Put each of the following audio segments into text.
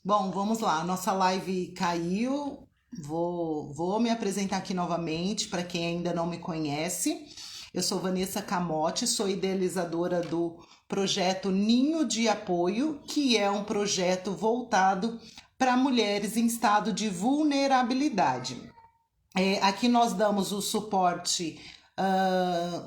Bom, vamos lá. Nossa live caiu. Vou me apresentar aqui novamente para quem ainda não me conhece. Eu sou Vanessa Camotti, sou idealizadora do projeto Ninho de Apoio, que é um projeto voltado para mulheres em estado de vulnerabilidade. Aqui nós damos o suporte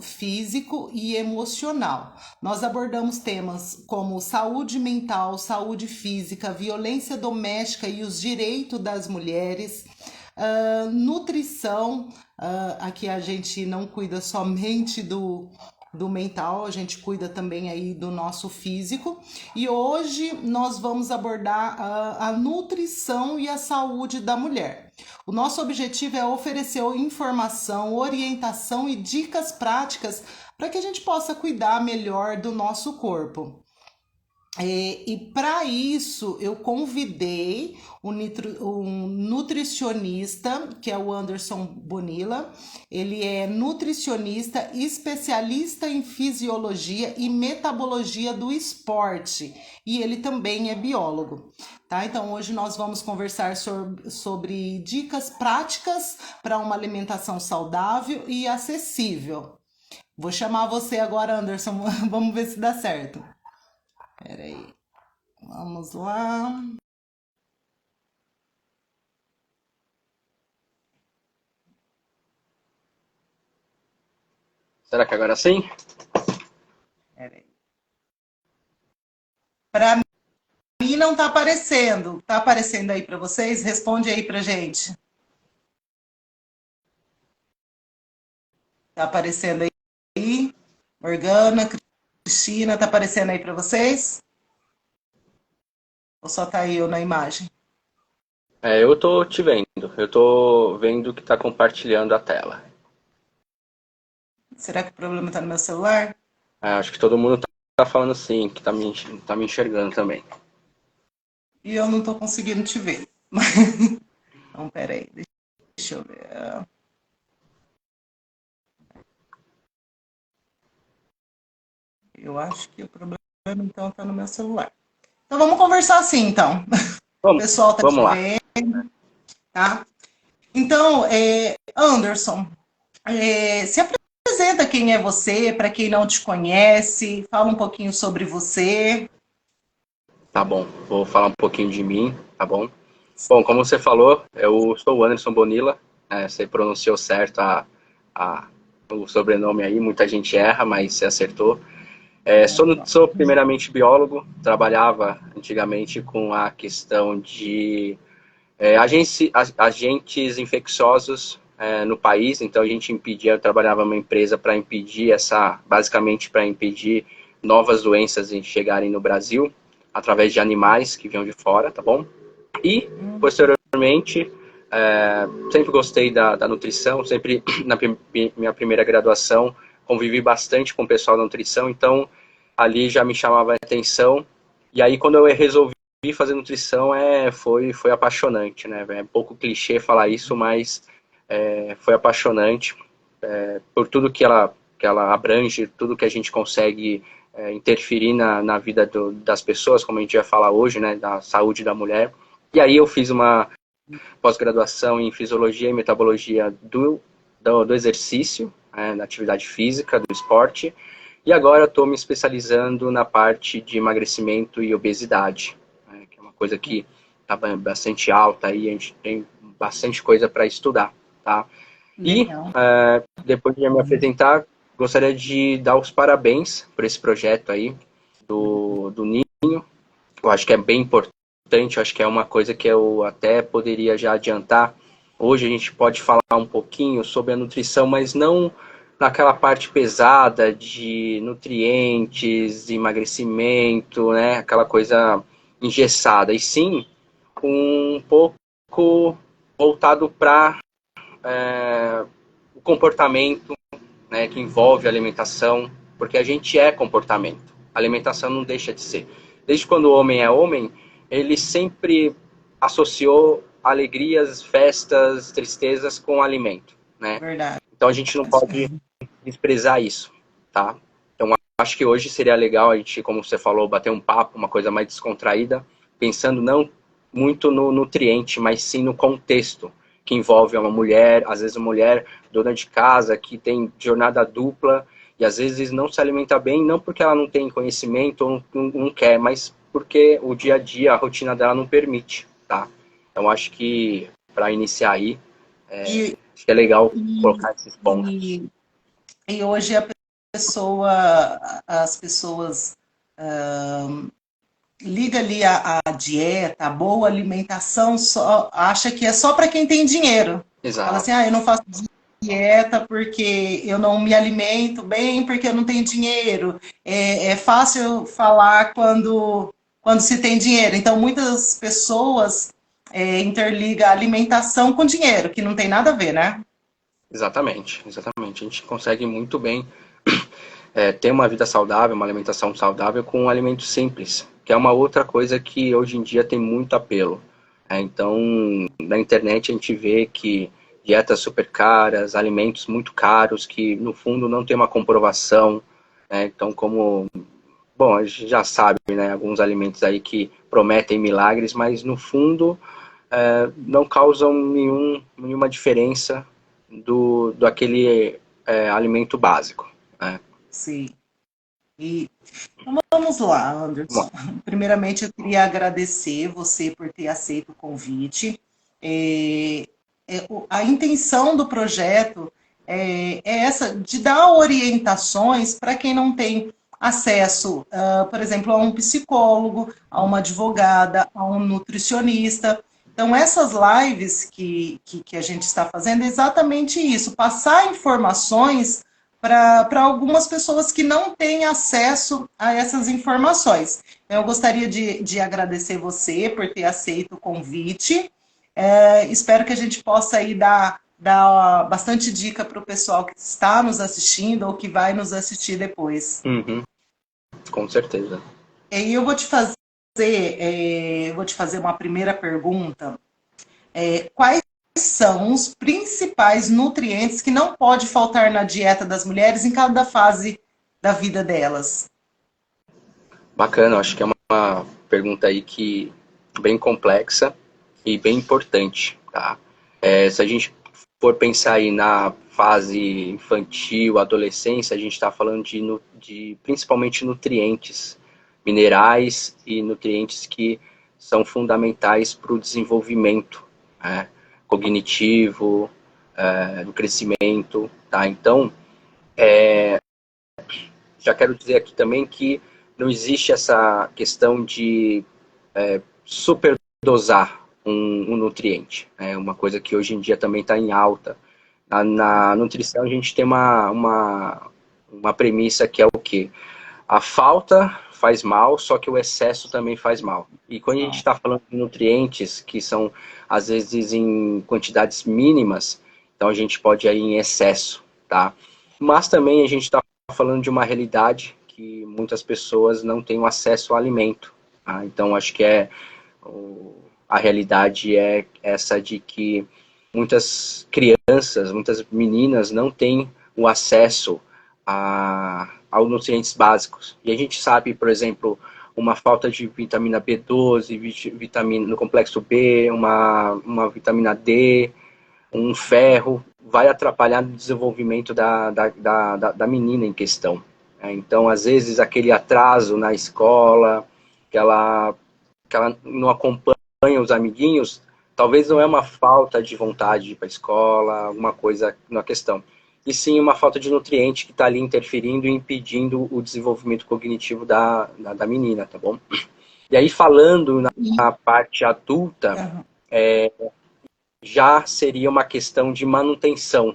físico e emocional. Nós abordamos temas como saúde mental, saúde física, violência doméstica e os direitos das mulheres, nutrição. Aqui a gente não cuida somente do mental, a gente cuida também aí do nosso físico. E hoje nós vamos abordar a nutrição e a saúde da mulher. O nosso objetivo é oferecer informação, orientação e dicas práticas para que a gente possa cuidar melhor do nosso corpo. E para isso eu convidei um nutricionista, que é o Anderson Bonilla. Ele é nutricionista, especialista em fisiologia e metabologia do esporte, e ele também é biólogo. Tá? Então hoje nós vamos conversar sobre dicas práticas para uma alimentação saudável e acessível. Vou chamar você agora, Anderson, vamos ver se dá certo. Peraí, vamos lá. Será que agora sim? Peraí. Para mim não tá aparecendo. Tá aparecendo aí para vocês? Responde aí pra gente. Tá aparecendo aí? Morgana, Cristina, tá aparecendo aí para vocês? Ou só tá eu na imagem? Eu tô te vendo. Eu tô vendo que tá compartilhando a tela. Será que o problema tá no meu celular? Acho que todo mundo tá falando sim, que tá me enxergando também. E eu não tô conseguindo te ver. Então, peraí, deixa eu ver. Eu acho que o problema então tá no meu celular. Então vamos conversar assim, então. O Vamos, pessoal tá vamos te lá. vendo, tá? Então, Anderson, se apresenta quem é você, para quem não te conhece, fala um pouquinho sobre você. Tá bom, vou falar um pouquinho de mim, tá bom? Bom, como você falou, eu sou o Anderson Bonilla, você pronunciou certo a- o sobrenome aí, muita gente erra, mas você acertou. Sou primeiramente biólogo, trabalhava antigamente com a questão de agentes infecciosos no país, então a gente impedia, eu trabalhava numa empresa para impedir basicamente para impedir novas doenças de chegarem no Brasil, através de animais que vinham de fora, tá bom? E, posteriormente, sempre gostei da nutrição, sempre na minha primeira graduação convivi bastante com o pessoal da nutrição, então ali já me chamava a atenção. E aí quando eu resolvi fazer nutrição, foi apaixonante, né? É um pouco clichê falar isso, mas foi apaixonante por tudo que ela abrange, tudo que a gente consegue interferir na vida das pessoas, como a gente vai falar hoje, né? Da saúde da mulher. E aí eu fiz uma pós-graduação em fisiologia e metabologia do exercício, da atividade física, do esporte, e agora estou me especializando na parte de emagrecimento e obesidade, que é uma coisa que está bastante alta e a gente tem bastante coisa para estudar, tá? E Legal. depois de me apresentar, gostaria de dar os parabéns por esse projeto aí do Ninho. Eu acho que é bem importante, eu acho que é uma coisa que eu até poderia já adiantar. Hoje a gente pode falar um pouquinho sobre a nutrição, mas não naquela parte pesada de nutrientes, emagrecimento, né? Aquela coisa engessada, e sim um pouco voltado para o comportamento, né, que envolve a alimentação, porque a gente é comportamento. A alimentação não deixa de ser. Desde quando o homem é homem, ele sempre associou alegrias, festas, tristezas com alimento, né? Verdade. Então a gente não pode desprezar isso, tá? Então acho que hoje seria legal a gente, como você falou, bater um papo, uma coisa mais descontraída, pensando não muito no nutriente, mas sim no contexto que envolve uma mulher, às vezes uma mulher dona de casa que tem jornada dupla e às vezes não se alimenta bem, não porque ela não tem conhecimento ou não quer, mas porque o dia a dia, a rotina dela não permite, tá? Então acho que para iniciar aí, E, acho que é legal e, colocar esses pontos. e, e hoje pessoa, as pessoas liga ali a dieta, a boa alimentação, só acha que é só para quem tem dinheiro. Fala assim, Exato, ah, eu não faço dieta porque eu não me alimento bem, porque eu não tenho dinheiro. É fácil falar quando se tem dinheiro. Então, muitas pessoas interligam a alimentação com dinheiro, que não tem nada a ver, né? exatamente, exatamente. A gente consegue muito bem ter uma vida saudável, uma alimentação saudável com um alimento simples, que é uma outra coisa que hoje em dia tem muito apelo. Então, na internet a gente vê que dietas super caras, alimentos muito caros, que no fundo não tem uma comprovação. Então, como, bom, a gente já sabe, né, alguns alimentos aí que prometem milagres, mas no fundo não causam nenhuma diferença do aquele alimento básico. Né? Sim. E então vamos lá, Anderson. Bom, Primeiramente, eu queria agradecer você por ter aceito o convite. É, a intenção do projeto é essa, de dar orientações para quem não tem acesso, por exemplo, a um psicólogo, a uma advogada, a um nutricionista. Então, essas lives que a gente está fazendo é exatamente isso, passar informações para algumas pessoas que não têm acesso a essas informações. Então, eu gostaria de agradecer você por ter aceito o convite. Espero que a gente possa aí dar bastante dica para o pessoal que está nos assistindo ou que vai nos assistir depois. uhum, com certeza. E eu vou te fazer uma primeira pergunta. Quais são os principais nutrientes que não pode faltar na dieta das mulheres em cada fase da vida delas? Bacana, acho que é uma pergunta aí que bem complexa e bem importante, tá? Se a gente for pensar aí na fase infantil, adolescência, a gente está falando de principalmente nutrientes, minerais e nutrientes que são fundamentais para o desenvolvimento, né, cognitivo, do crescimento, tá? Então, já quero dizer aqui também que não existe essa questão de superdosar um nutriente. É uma coisa que hoje em dia também está em alta. Na nutrição a gente tem uma premissa que é o quê? A falta faz mal, só que o excesso também faz mal. E quando a gente está falando de nutrientes que são, às vezes, em quantidades mínimas, então a gente pode ir em excesso, tá? Mas também a gente está falando de uma realidade que muitas pessoas não têm o acesso ao alimento. Tá? Então acho que a realidade é essa de que muitas crianças, muitas meninas não têm o acesso aos nutrientes básicos. E a gente sabe, por exemplo, uma falta de vitamina B12, vitamina no complexo B, uma vitamina D, um ferro, vai atrapalhar no desenvolvimento da menina em questão. Então, às vezes, aquele atraso na escola, que ela não acompanha os amiguinhos, talvez não é uma falta de vontade de ir para a escola, alguma coisa na questão. E sim uma falta de nutriente que está ali interferindo e impedindo o desenvolvimento cognitivo da menina, tá bom? E aí, falando na parte adulta, já seria uma questão de manutenção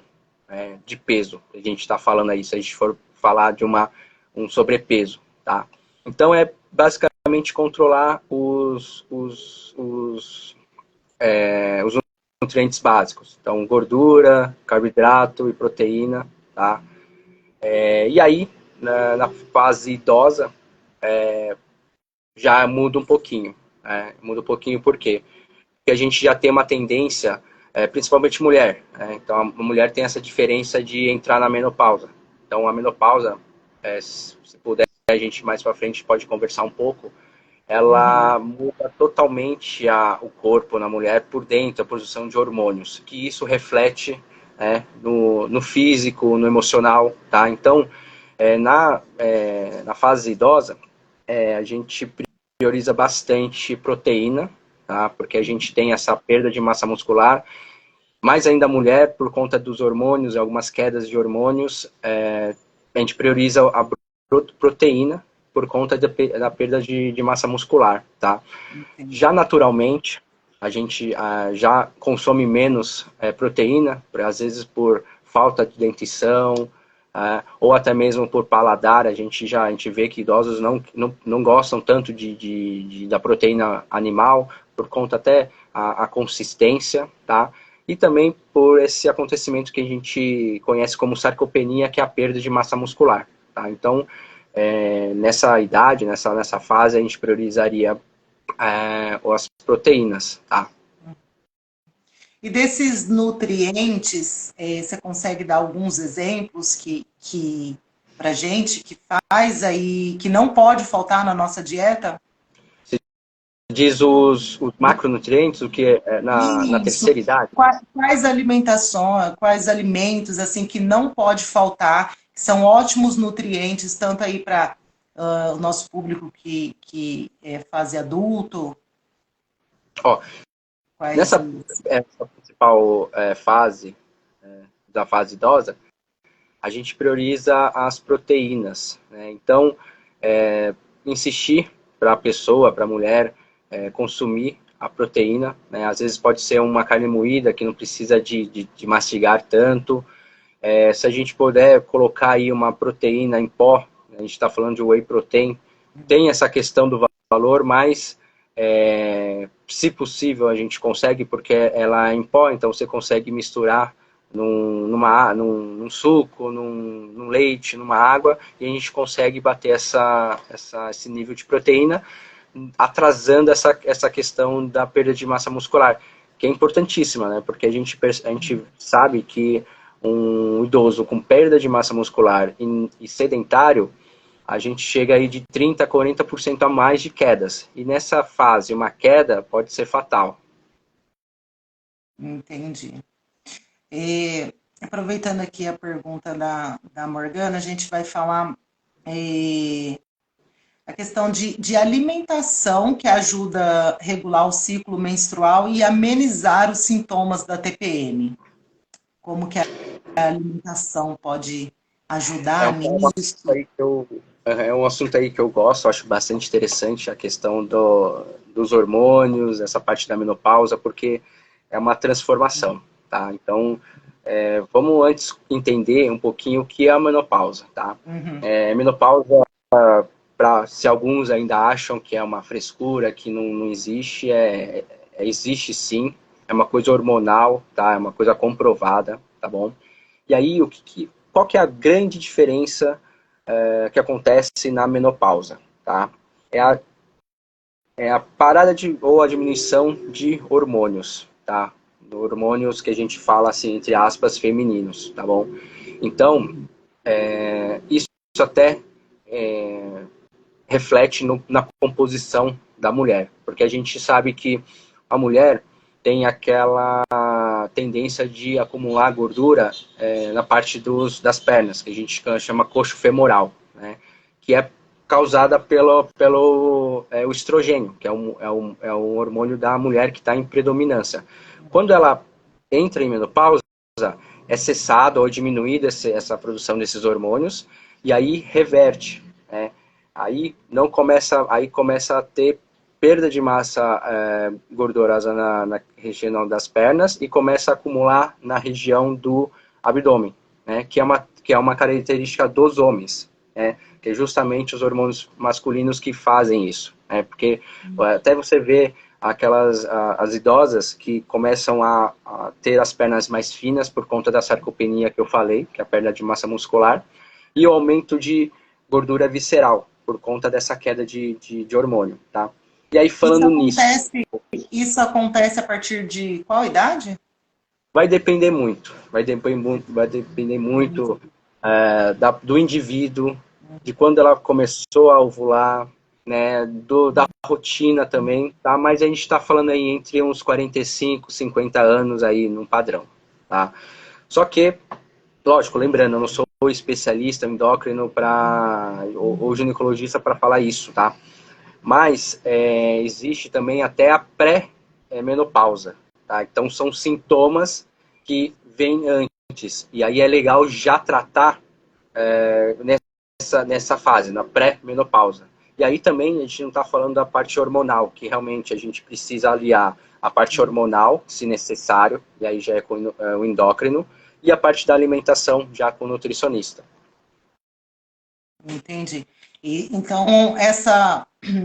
de peso. A gente está falando aí, se a gente for falar de um sobrepeso, tá? Então, é basicamente controlar os nutrientes básicos. Então, gordura, carboidrato e proteína, tá? E aí, na fase idosa, já muda um pouquinho. Muda um pouquinho por quê? Porque a gente já tem uma tendência, principalmente mulher. Então, a mulher tem essa diferença de entrar na menopausa. Então, a menopausa, se puder, a gente mais para frente pode conversar um pouco. Uhum. ela muda totalmente o corpo na mulher por dentro, a produção de hormônios, que isso reflete, no físico, no emocional, tá? Então, na fase idosa, a gente prioriza bastante proteína, tá? Porque a gente tem essa perda de massa muscular, mais ainda a mulher, por conta dos hormônios e algumas quedas de hormônios, a gente prioriza a proteína por conta da perda de massa muscular, tá? Já Entendi. naturalmente, a gente já consome menos proteína, às vezes por falta de dentição, ou até mesmo por paladar. A gente vê que idosos não gostam tanto da proteína animal, por conta até a consistência, tá? E também por esse acontecimento que a gente conhece como sarcopenia, que é a perda de massa muscular, tá? Então, nessa idade, nessa fase, a gente priorizaria as proteínas, tá? E desses nutrientes, você consegue dar alguns exemplos que para gente que faz aí, que não pode faltar na nossa dieta? Você diz os macronutrientes, o que é na Isso. terceira idade? Quais alimentações, quais alimentos assim que não pode faltar, que são ótimos nutrientes, tanto aí para o nosso público que é fase adulto, Ó, quais nessa essa principal fase, da fase idosa, a gente prioriza as proteínas, né? Então, insistir para a pessoa, para a mulher, consumir a proteína, né? Às vezes pode ser uma carne moída que não precisa de mastigar tanto. Se a gente puder colocar aí uma proteína em pó, a gente está falando de whey protein, tem essa questão do valor, mas se possível a gente consegue, porque ela é em pó, então você consegue misturar num suco, num leite, numa água, e a gente consegue bater esse nível de proteína, atrasando essa questão da perda de massa muscular, que é importantíssima, né? Porque a gente sabe que um idoso com perda de massa muscular e sedentário, a gente chega aí de 30% a 40% a mais de quedas. E nessa fase, uma queda pode ser fatal. entendi. E, aproveitando aqui a pergunta da Morgana, a gente vai falar a questão de alimentação que ajuda a regular o ciclo menstrual e amenizar os sintomas da TPM. Como que a alimentação pode É ajudar um assunto nisso? aí que é um assunto aí que eu gosto, acho bastante interessante a questão dos hormônios, essa parte da menopausa, porque é uma transformação, tá? Então, vamos antes entender um pouquinho o que é a menopausa, tá? Uhum, Menopausa, se alguns ainda acham que é uma frescura, que não existe, existe sim, é uma coisa hormonal, tá? É uma coisa comprovada, tá bom? E aí, qual que é a grande diferença que acontece na menopausa, tá? É a, é a parada ou a diminuição de hormônios, tá? Hormônios que a gente fala assim, entre aspas, femininos, tá bom? Então, isso até reflete na composição da mulher, porque a gente sabe que a mulher tem aquela tendência de acumular gordura na parte das pernas, que a gente chama coxo femoral, né? Que é causada pelo o estrogênio, que é um hormônio da mulher que está em predominância. Quando ela entra em menopausa, é cessada ou diminuída essa produção desses hormônios, e aí reverte, né? Aí começa a ter perda de massa gordurosa na região das pernas e começa a acumular na região do abdômen, né? Que é uma característica dos homens, né? Que é justamente os hormônios masculinos que fazem isso, né? Porque até você vê as idosas que começam a ter as pernas mais finas por conta da sarcopenia que eu falei, que é a perda de massa muscular, e o aumento de gordura visceral, por conta dessa queda de hormônio, tá? E aí, Isso falando nisso, acontece, isso acontece a partir de qual idade? vai depender muito do indivíduo, de quando ela começou a ovular, né, da rotina também, tá? Mas a gente está falando aí entre uns 45, 50 anos aí num padrão, tá? Só que, lógico, lembrando, eu não sou especialista endócrino ou ginecologista para falar isso, tá? Mas existe também até a pré-menopausa, tá? Então são sintomas que vêm antes, e aí é legal já tratar nessa fase, na pré-menopausa. E aí também a gente não está falando da parte hormonal, que realmente a gente precisa aliar a parte hormonal, se necessário, e aí já é com o endócrino, e a parte da alimentação, já com o nutricionista. Entendi. Então,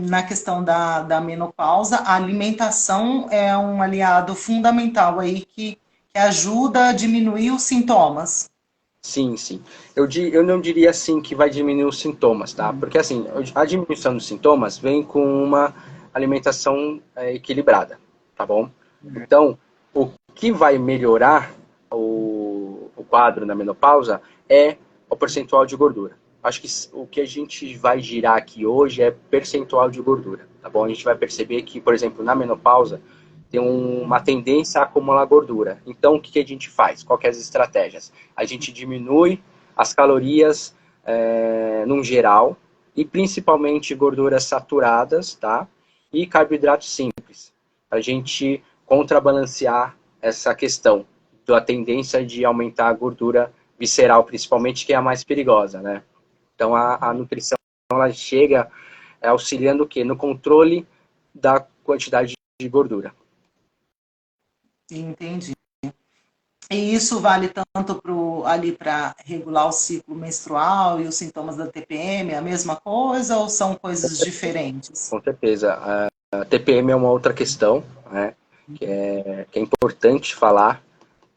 na questão da menopausa, a alimentação é um aliado fundamental aí que ajuda a diminuir os sintomas. Sim, sim. Eu não diria assim que vai diminuir os sintomas, tá? Porque assim, a diminuição dos sintomas vem com uma alimentação equilibrada, tá bom? Então, o que vai melhorar o quadro na menopausa é o percentual de gordura. Acho que o que a gente vai girar aqui hoje é percentual de gordura, tá bom? A gente vai perceber que, por exemplo, na menopausa, tem uma tendência a acumular gordura. Então, o que a gente faz? Quais as estratégias? A gente diminui as calorias num geral, e principalmente gorduras saturadas, tá? E carboidratos simples. A gente contrabalancear essa questão da tendência de aumentar a gordura visceral, principalmente, que é a mais perigosa, né? Então, a nutrição, ela chega auxiliando o quê? No controle da quantidade de gordura. Entendi. E isso vale tanto ali para regular o ciclo menstrual e os sintomas da TPM, a mesma coisa ou são coisas diferentes? Com certeza. A TPM é uma outra questão, né, que é importante falar,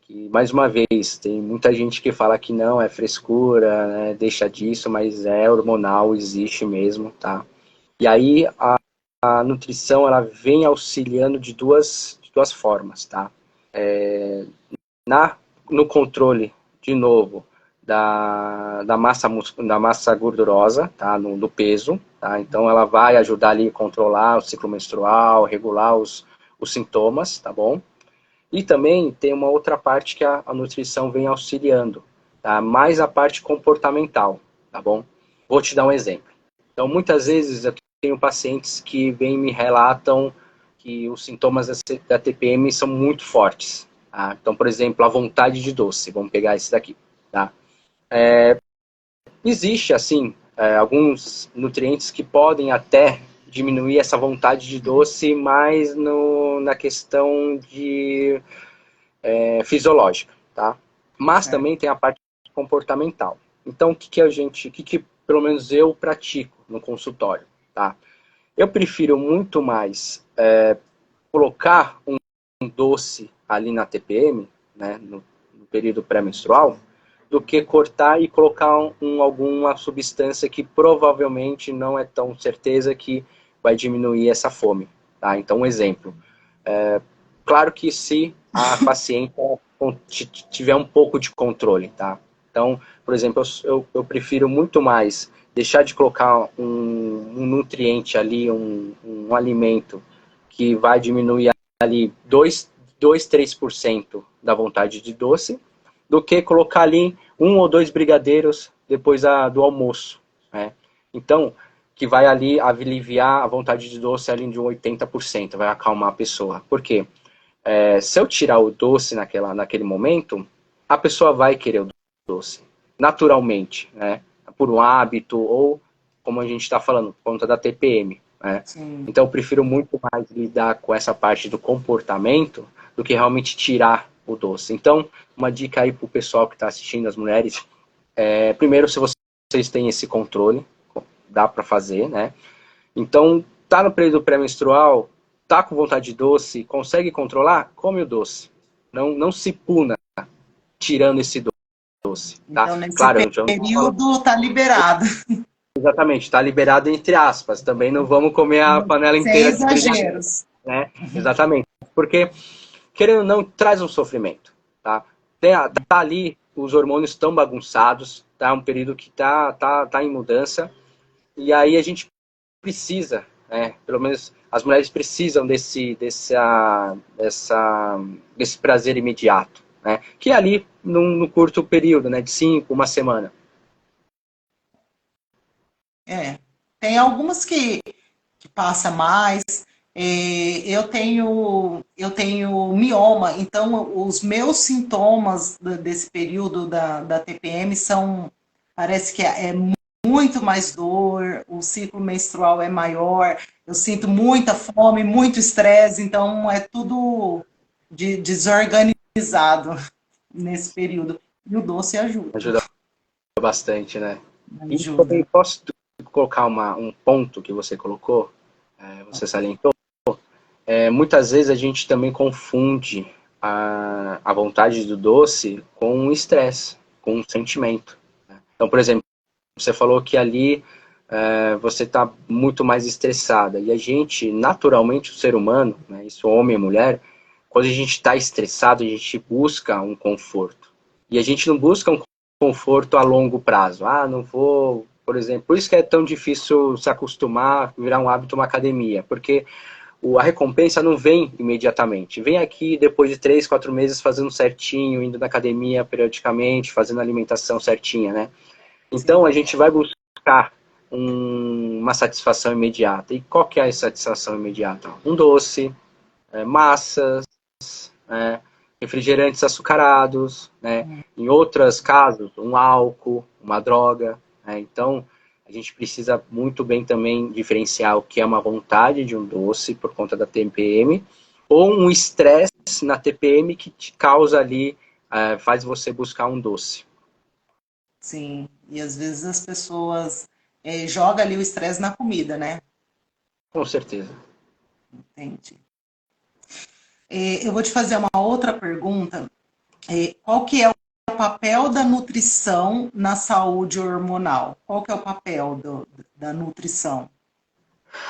que, mais uma vez, tem muita gente que fala que não, é frescura, né, deixa disso, mas é hormonal, existe mesmo, tá? E aí a nutrição, ela vem auxiliando de duas formas, tá? No controle, de novo, da massa gordurosa, tá? Do peso, tá? Então ela vai ajudar ali a controlar o ciclo menstrual, regular os sintomas, tá bom? E também tem uma outra parte que a nutrição vem auxiliando, tá? Mais a parte comportamental, tá bom? Vou te dar um exemplo. Então, muitas vezes eu tenho pacientes que vêm e me relatam que os sintomas da TPM são muito fortes. Tá? Então, por exemplo, a vontade de doce. Vamos pegar esse daqui. Tá? Existe, assim, alguns nutrientes que podem até diminuir essa vontade de doce, mas na questão fisiológica, tá? Mas também tem a parte comportamental. Então, o que pelo menos eu pratico no consultório, tá? Eu prefiro muito mais colocar um doce ali na TPM, né, no período pré-menstrual, do que cortar e colocar alguma substância que provavelmente não é tão certeza que vai diminuir essa fome. Tá? Então, um exemplo. Claro que se a paciente tiver um pouco de controle, tá? Então, por exemplo, eu prefiro muito mais deixar de colocar um nutriente ali, um alimento que vai diminuir ali 3% da vontade de doce, do que colocar ali 1 ou 2 brigadeiros depois do almoço, né? Então, que vai ali aliviar a vontade de doce ali de 80%, vai acalmar a pessoa. Por quê? Se eu tirar o doce naquele momento, a pessoa vai querer o doce, naturalmente, né? Por um hábito ou, como a gente está falando, por conta da TPM. Né? Então, eu prefiro muito mais lidar com essa parte do comportamento do que realmente tirar o doce. Então, uma dica aí para o pessoal que está assistindo, as mulheres, primeiro, se vocês têm esse controle, dá para fazer, né? Então, tá no período pré-menstrual, tá com vontade de doce, consegue controlar? Come o doce. Não se puna tirando esse doce. Tá? Então, nesse Claro, período está liberado. exatamente, está liberado entre aspas. Também não vamos comer a panela Sem inteira de brigadeiro, exageros. né? Exatamente. Porque, querendo ou não, traz um sofrimento. Tá? Tá ali, os hormônios estão bagunçados, tá? Um período que tá em mudança. E aí a gente precisa, né? Pelo menos as mulheres precisam desse prazer imediato, né? Que é ali no curto período, né? De 5, uma semana. É. Tem algumas que passa mais. Eu tenho mioma, então os meus sintomas desse período da TPM são, parece que é muito mais dor, o ciclo menstrual é maior, eu sinto muita fome, muito estresse, então é tudo desorganizado nesse período. E o doce ajuda, Ajuda bastante, né? E também ajuda. posso colocar um ponto que você colocou, você salientou. Muitas vezes a gente também confunde a vontade do doce com o estresse, com o sentimento. Então, por exemplo, você falou que ali você está muito mais estressada. E a gente, naturalmente, o ser humano, né, isso homem e mulher, quando a gente está estressado, a gente busca um conforto. E a gente não busca um conforto a longo prazo. Ah, não vou, por exemplo, por isso que é tão difícil se acostumar, virar um hábito uma academia, porque a recompensa não vem imediatamente. Vem aqui depois de 3, 4 meses fazendo certinho, indo na academia periodicamente, fazendo alimentação certinha, né? Então Sim. a gente vai buscar uma satisfação imediata. E qual que é a satisfação imediata? Um doce, massas, né, refrigerantes açucarados, né? Em outros casos, um álcool, uma droga. Né? Então, a gente precisa muito bem também diferenciar o que é uma vontade de um doce por conta da TPM ou um estresse na TPM que te causa ali, faz você buscar um doce. Sim, e às vezes as pessoas jogam ali o estresse na comida, né? Com certeza. Entende? Eu vou te fazer uma outra pergunta. Qual que é o papel da nutrição na saúde hormonal? Qual que é o papel da nutrição?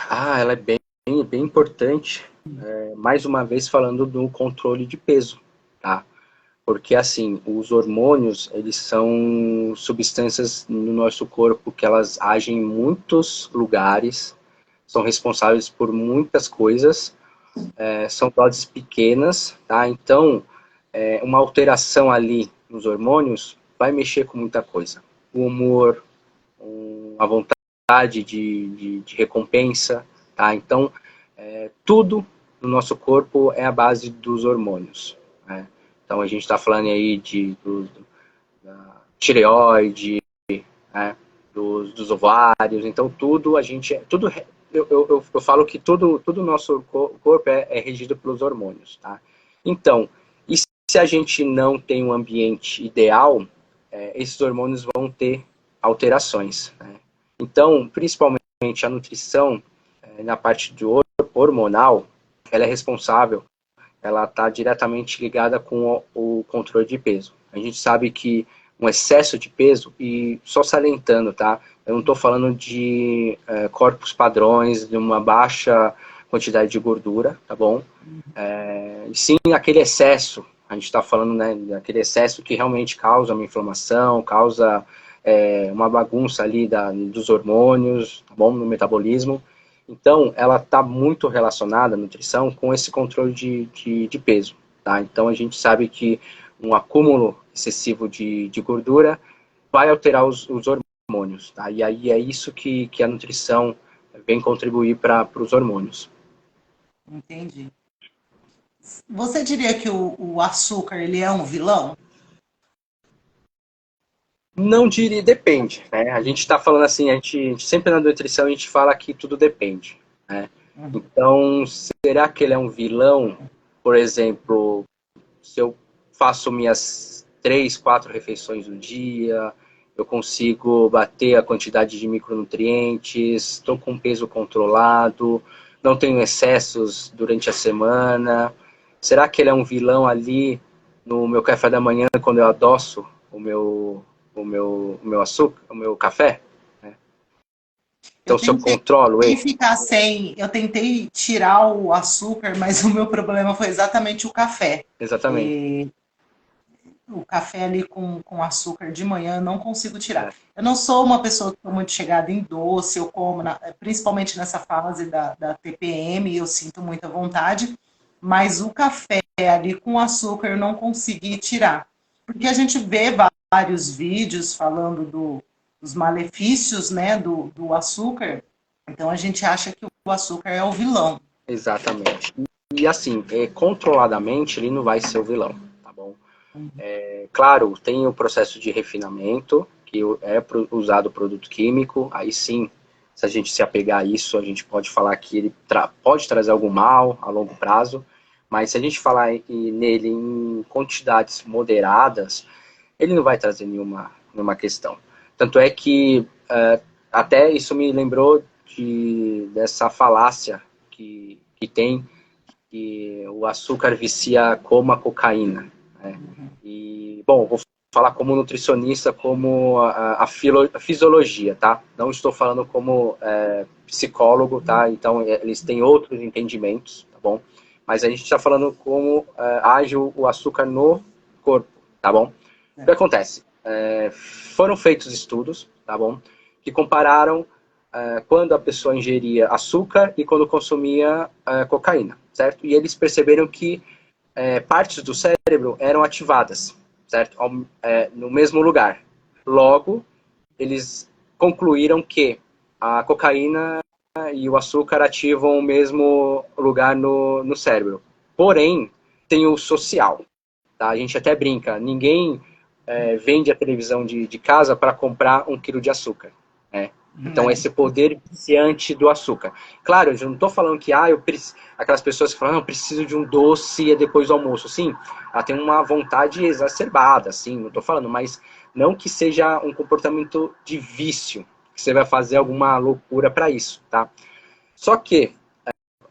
Ela é bem importante. Mais uma vez falando do controle de peso, tá? Porque, assim, os hormônios, eles são substâncias no nosso corpo que elas agem em muitos lugares, são responsáveis por muitas coisas, são doses pequenas, tá? Então, uma alteração ali nos hormônios vai mexer com muita coisa. O humor, a vontade de recompensa, tá? Então, tudo no nosso corpo é a base dos hormônios, né? Então a gente está falando aí da tireoide, né? Dos ovários, então tudo a gente, tudo eu falo que tudo o nosso corpo é regido pelos hormônios, tá? Então, e se a gente não tem um ambiente ideal, esses hormônios vão ter alterações, né? Então, principalmente a nutrição na parte de hormonal, ela é responsável, ela está diretamente ligada com o controle de peso. A gente sabe que um excesso de peso, e só salientando, tá? Eu não estou falando de corpos padrões, de uma baixa quantidade de gordura, tá bom? E sim aquele excesso, a gente está falando, né, daquele excesso que realmente causa uma inflamação, causa uma bagunça ali dos hormônios, tá bom? No metabolismo. Então, ela está muito relacionada, a nutrição, com esse controle de peso. Tá? Então, a gente sabe que um acúmulo excessivo de gordura vai alterar os hormônios. Tá? E aí é isso que a nutrição vem contribuir para os hormônios. Entendi. Você diria que o açúcar ele é um vilão? Não diria, depende. Né? A gente está falando assim, a gente sempre na nutrição a gente fala que tudo depende. Né? Uhum. Então, será que ele é um vilão? Por exemplo, se eu faço minhas 3, 4 refeições no dia, eu consigo bater a quantidade de micronutrientes, estou com peso controlado, não tenho excessos durante a semana. Será que ele é um vilão ali no meu café da manhã quando eu adoço o meu açúcar, o meu café? Eu Então, se eu tentei controlo ele, ficar sem, eu tentei tirar o açúcar, mas o meu problema foi exatamente o café. exatamente. o café ali com açúcar de manhã, eu não consigo tirar. Eu não sou uma pessoa que estou muito chegada em doce, eu como, principalmente nessa fase da TPM, eu sinto muita vontade, mas o café ali com açúcar eu não consegui tirar. Porque a gente vê vários vídeos falando dos malefícios, né, do açúcar, então a gente acha que o açúcar é o vilão. Exatamente. E assim, controladamente ele não vai ser o vilão, tá bom? Claro, tem o processo de refinamento, que é usado produto químico, aí sim, se a gente se apegar a isso, a gente pode falar que ele pode trazer algum mal a longo prazo, mas se a gente falar nele em quantidades moderadas, ele não vai trazer nenhuma questão. Tanto é que até isso me lembrou dessa falácia que tem, que o açúcar vicia como a cocaína, né? E, bom, vou falar como nutricionista, como a fisiologia, tá? Não estou falando como psicólogo, tá? Então, eles têm outros entendimentos, tá bom? Mas a gente está falando como age o açúcar no corpo, tá bom? O que acontece? Foram feitos estudos, tá bom? Que compararam quando a pessoa ingeria açúcar e quando consumia cocaína, certo? E eles perceberam que partes do cérebro eram ativadas, certo? No mesmo lugar. Logo, eles concluíram que a cocaína e o açúcar ativam o mesmo lugar no cérebro. Porém, tem o social, tá? A gente até brinca, ninguém vende a televisão de casa para comprar 1 quilo de açúcar, né? Então, esse poder viciante do açúcar. Claro, eu não estou falando que aquelas pessoas que falam, eu preciso de um doce depois do almoço. Sim, ela tem uma vontade exacerbada, assim, não estou falando, mas não que seja um comportamento de vício, que você vai fazer alguma loucura para isso, tá? Só que,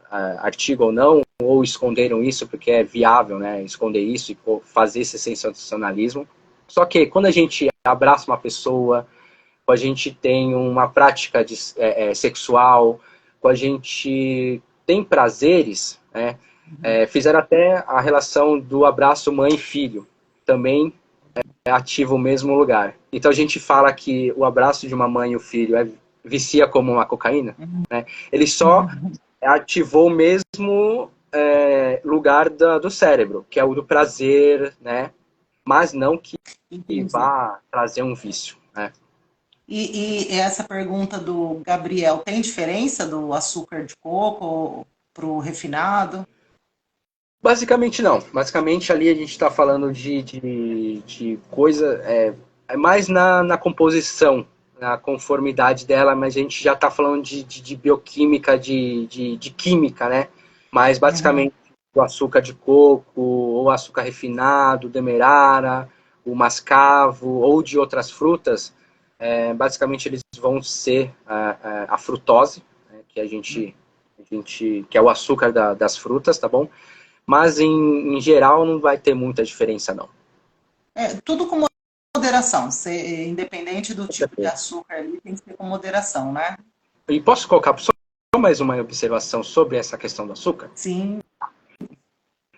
artigo ou não, ou esconderam isso porque é viável, né, esconder isso e fazer esse sensacionalismo. Só que quando a gente abraça uma pessoa, quando a gente tem uma prática sexual, quando a gente tem prazeres, né, fizeram até a relação do abraço mãe e filho, também ativa o mesmo lugar. Então a gente fala que o abraço de uma mãe e o filho vicia como uma cocaína, né? Ele só ativou o mesmo lugar do cérebro, que é o do prazer, né? Mas não que vá trazer um vício, né? E essa pergunta do Gabriel, tem diferença do açúcar de coco para o refinado? Basicamente não. Basicamente ali a gente está falando de coisa, é mais na composição, na conformidade dela, mas a gente já está falando de bioquímica, de química, né? Mas basicamente o açúcar de coco, ou açúcar refinado, demerara, o mascavo, ou de outras frutas, basicamente eles vão ser a frutose, né? Que a gente que é o açúcar das frutas, tá bom? Mas em geral não vai ter muita diferença não. Tudo com moderação. Independente do tipo de açúcar ali, tem que ser com moderação, né? E posso colocar só mais uma observação sobre essa questão do açúcar? Sim.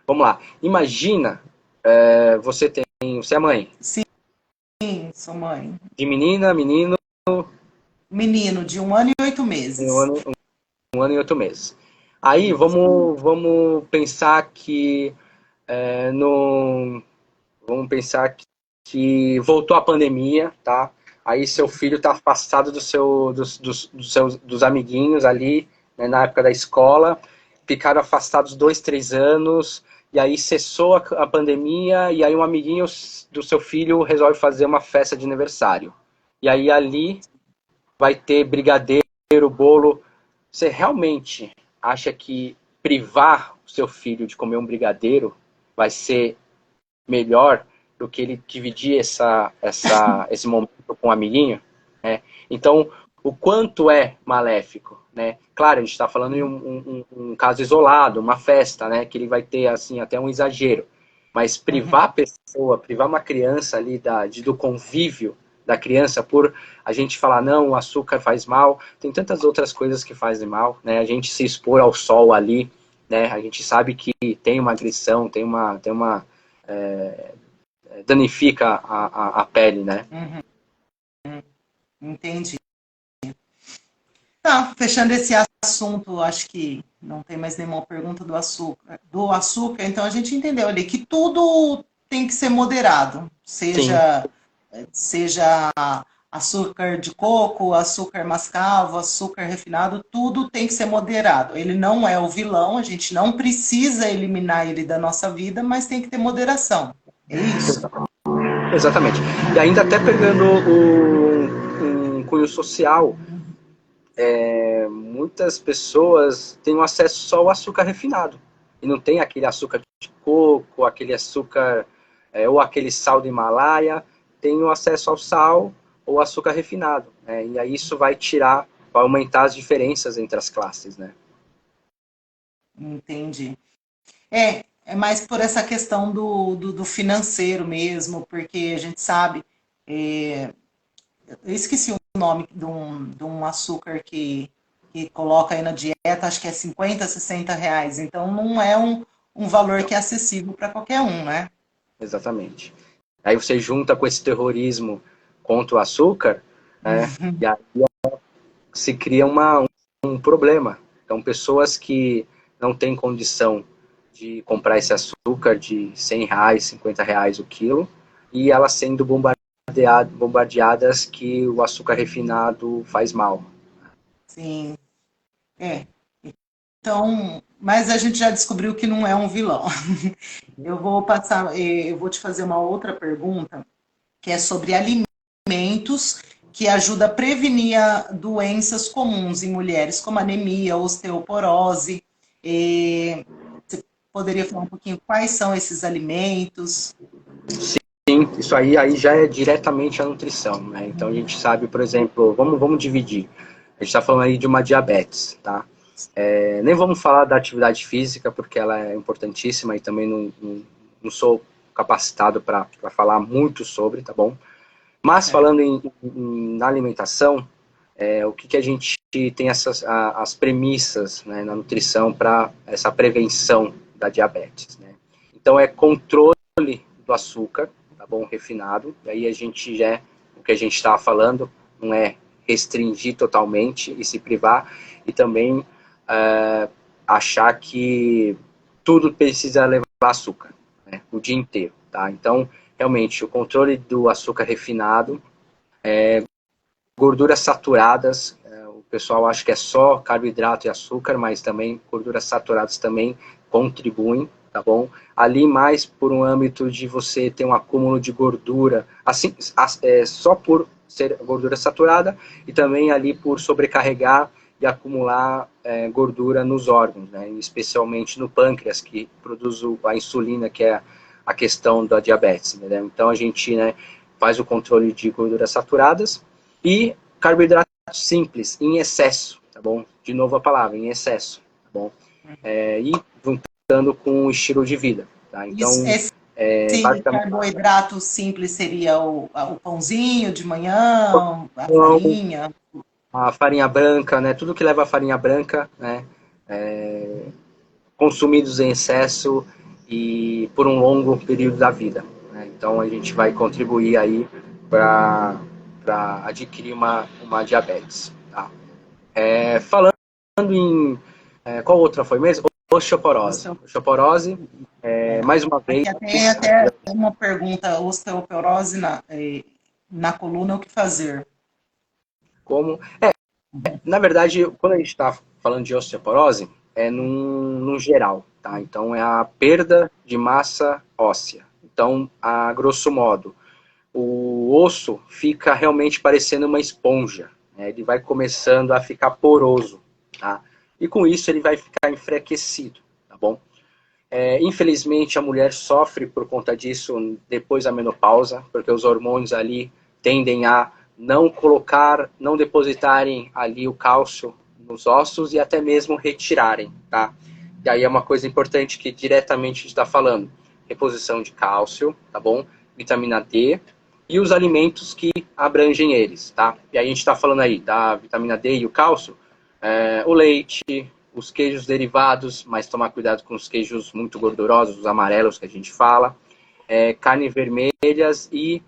Vamos lá. Imagina, você é mãe. Sim, sou mãe. De menina, menino. Menino de 1 ano e 8 meses. Um ano e 8 meses. Aí vamos pensar que vamos pensar que voltou a pandemia, tá? Aí seu filho está afastado dos amiguinhos ali, né, na época da escola, ficaram afastados 2, 3 anos, e aí cessou a pandemia, e aí um amiguinho do seu filho resolve fazer uma festa de aniversário. E aí ali vai ter brigadeiro, bolo. Você realmente acha que privar o seu filho de comer um brigadeiro vai ser melhor do que ele dividir esse momento com um amiguinho? Né? Então, o quanto é maléfico, né? Claro, a gente está falando de um caso isolado, uma festa, né? Que ele vai ter, assim, até um exagero. Mas privar a pessoa, privar uma criança ali do convívio da criança por a gente falar, não, o açúcar faz mal, tem tantas outras coisas que fazem mal, né? A gente se expor ao sol ali, né? A gente sabe que tem uma agressão, tem uma danifica a pele, né? Entendi. Tá, fechando esse assunto, acho que não tem mais nenhuma pergunta do açúcar, então a gente entendeu ali que tudo tem que ser moderado, Sim, seja açúcar de coco, açúcar mascavo, açúcar refinado, tudo tem que ser moderado. Ele não é o vilão, a gente não precisa eliminar ele da nossa vida, mas tem que ter moderação. É isso? exatamente. E ainda até pegando um cunho social, muitas pessoas têm um acesso só ao açúcar refinado. E não tem aquele açúcar de coco, aquele açúcar, ou aquele sal do Himalaia, tem o acesso ao sal ou açúcar refinado. Né? E aí isso vai aumentar as diferenças entre as classes, né? Entendi. É mais por essa questão do financeiro mesmo, porque a gente sabe, eu esqueci o nome de um açúcar que coloca aí na dieta, acho que é 50, R$ 60, então não é um valor que é acessível para qualquer um, né? Exatamente. Aí você junta com esse terrorismo contra o açúcar, né? E aí se cria um problema. Então, pessoas que não têm condição de comprar esse açúcar de R$ 100, R$ 50 o quilo, e elas sendo bombardeadas que o açúcar refinado faz mal. Sim, é. Então, mas a gente já descobriu que não é um vilão. Eu vou te fazer uma outra pergunta, que é sobre alimentos que ajudam a prevenir doenças comuns em mulheres, como anemia, osteoporose. Você poderia falar um pouquinho quais são esses alimentos? Sim, isso aí já é diretamente a nutrição, né? Então a gente sabe, por exemplo, vamos dividir. A gente está falando aí de uma diabetes, tá? Nem vamos falar da atividade física, porque ela é importantíssima e também não sou capacitado para falar muito sobre, tá bom? Mas falando na alimentação, o que a gente tem as premissas, né, na nutrição para essa prevenção da diabetes, né? Então é controle do açúcar, tá bom, refinado. E aí o que a gente estava falando, não é restringir totalmente e se privar, e também achar que tudo precisa levar açúcar, né, o dia inteiro, tá? Então, realmente, o controle do açúcar refinado, gorduras saturadas, o pessoal acha que é só carboidrato e açúcar, mas também gorduras saturadas também contribuem, tá bom? Ali mais por um âmbito de você ter um acúmulo de gordura, assim, só por ser gordura saturada, e também ali por sobrecarregar e acumular gordura nos órgãos, né? Especialmente no pâncreas, que produz a insulina, que é a questão da diabetes, né? Então a gente, né, faz o controle de gorduras saturadas e carboidratos simples, em excesso, tá bom? De novo a palavra, em excesso, tá bom? E juntando com o estilo de vida, tá? Então, Esse basicamente, carboidrato simples seria o pãozinho de manhã, a farinha? a farinha branca, né? Tudo que leva a farinha branca, né? É, consumidos em excesso e por um longo período da vida, né? Então, a gente vai contribuir aí para adquirir uma diabetes, tá? Falando em... qual outra foi mesmo? Osteoporose. Osteoporose, mais uma vez... Aqui tem até uma pergunta, osteoporose na coluna, o que fazer? Como... Na verdade, quando a gente está falando de osteoporose, é num geral, tá? Então, é a perda de massa óssea. Então, a grosso modo, o osso fica realmente parecendo uma esponja, né? Ele vai começando a ficar poroso, tá? E com isso ele vai ficar enfraquecido, tá bom? Infelizmente a mulher sofre por conta disso depois da menopausa, porque os hormônios ali tendem a não depositarem ali o cálcio nos ossos e até mesmo retirarem, tá? E aí é uma coisa importante que diretamente a gente está falando, reposição de cálcio, tá bom? Vitamina D e os alimentos que abrangem eles, tá? E aí a gente está falando aí da vitamina D e o cálcio, o leite, os queijos derivados, mas tomar cuidado com os queijos muito gordurosos, os amarelos que a gente fala. carnes vermelhas e